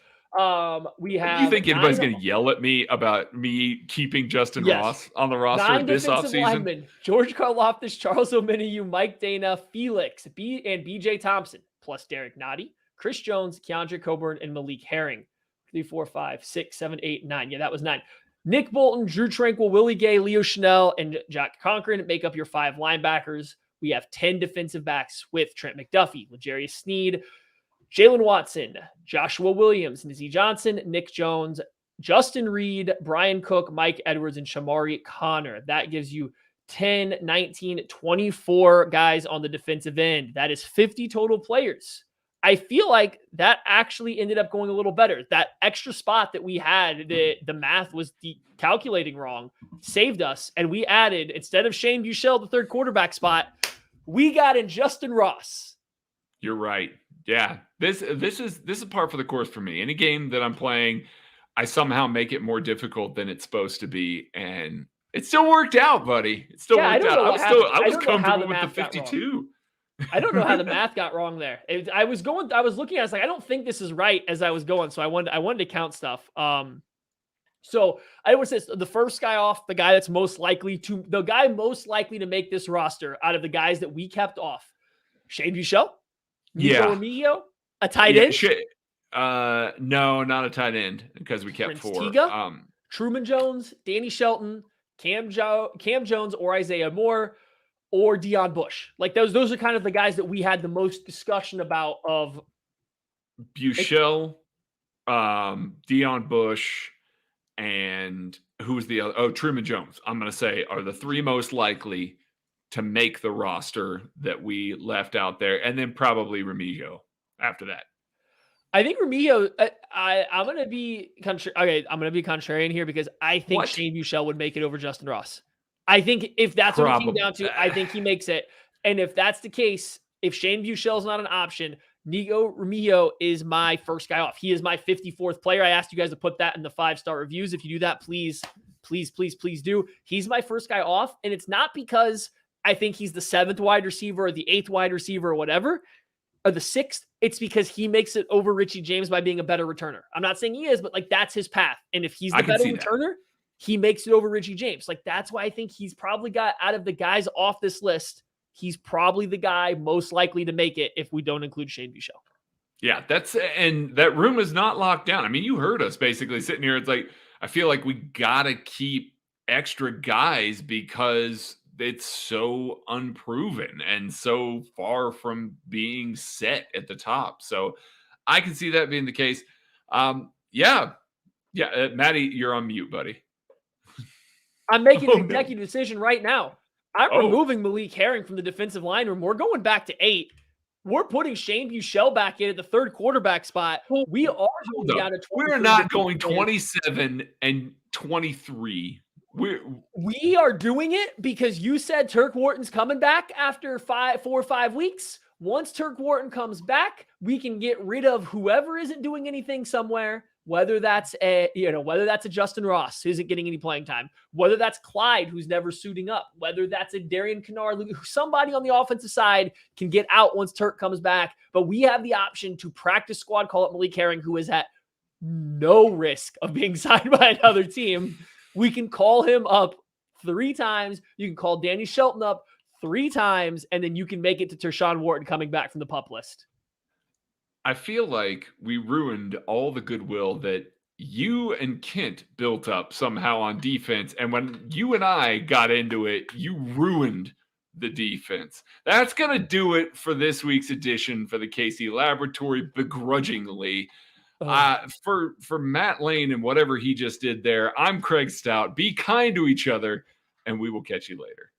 We have. You think anybody's going to yell at me about me keeping Justin Ross on the roster this offseason? Linemen, George Karlaftis, Charles Omenihu, Mike Dana, Felix, and BJ Thompson, plus Derek Nottie, Chris Jones, Keandre Coburn, and Malik Herring. 3, 4, 5, 6, 7, 8, 9. Yeah, that was 9. Nick Bolton, Drew Tranquil, Willie Gay, Leo Chanel, and Jack Conklin make up your 5 linebackers. We have 10 defensive backs with Trent McDuffie, L'Jarius Sneed, Jalen Watson, Joshua Williams, Nizzy Johnson, Nick Jones, Justin Reed, Brian Cook, Mike Edwards, and Shamari Connor. That gives you 10, 19, 24 guys on the defensive end. That is 50 total players. I feel like that actually ended up going a little better. That extra spot that we had, the math was calculating wrong, saved us. And we added, instead of Shane Buechele, the third quarterback spot, we got in Justin Ross. You're right. Yeah. This is par for the course for me. Any game that I'm playing, I somehow make it more difficult than it's supposed to be. And it still worked out, buddy. It still worked out. I was comfortable with the 52. I don't know how the math got wrong there. I was looking at it, I was like, I don't think this is right as I was going. So I wanted to count stuff. So I would say the first guy off, the guy most likely to make this roster out of the guys that we kept off. Shane Buechele, Nico Remigio, a tight end. No, not a tight end because we kept Prince 4. Tega, Truman Jones, Danny Shelton, Cam Jones, or Isaiah Moore, or Deion Bush. Like those are kind of the guys that we had the most discussion about of Buechele, Deion Bush, and who's the other? Oh, Truman Jones, I'm going to say, are the 3 most likely to make the roster that we left out there. And then probably Remigio after that. I think Remigio, I'm going to be contrarian here because I think Shane Buechele would make it over Justin Ross. I think if that's what it came down to, I think he makes it. And if that's the case, if Shane Buechele is not an option, Nico Remigio is my first guy off. He is my 54th player. I asked you guys to put that in the 5-star reviews. If you do that, please do. He's my first guy off. And it's not because I think he's the 7th wide receiver or the 8th wide receiver or whatever, or the 6th. It's because he makes it over Richie James by being a better returner. I'm not saying he is, but like that's his path. And if he's the better returner, he makes it over Richie James. Like that's why I think he's probably got, out of the guys off this list, he's probably the guy most likely to make it if we don't include Shane Buechele. Yeah, and that room is not locked down. I mean, you heard us basically sitting here. It's like, I feel like we got to keep extra guys because it's so unproven and so far from being set at the top. So I can see that being the case. Yeah, Maddie, you're on mute, buddy. I'm making an executive decision right now. I'm removing Malik Herring from the defensive line room. We're going back to 8. We're putting Shane Buechele back in at the third quarterback spot. We are going down to 20. We're not going 27 and 23. We are doing it because you said Turk Wharton's coming back after 4 or 5 weeks. Once Turk Wharton comes back, we can get rid of whoever isn't doing anything somewhere. Whether that's a Justin Ross who isn't getting any playing time, whether that's Clyde who's never suiting up, whether that's a Darian Kennard, somebody on the offensive side can get out once Turk comes back. But we have the option to practice squad call up Malik Herring, who is at no risk of being signed by another team. We can call him up 3 times. You can call Danny Shelton up 3 times, and then you can make it to Tershawn Wharton coming back from the PUP list. I feel like we ruined all the goodwill that you and Kent built up somehow on defense. And when you and I got into it, you ruined the defense. That's going to do it for this week's edition for the KC Laboratory, begrudgingly. For Matt Lane and whatever he just did there, I'm Craig Stout. Be kind to each other, and we will catch you later.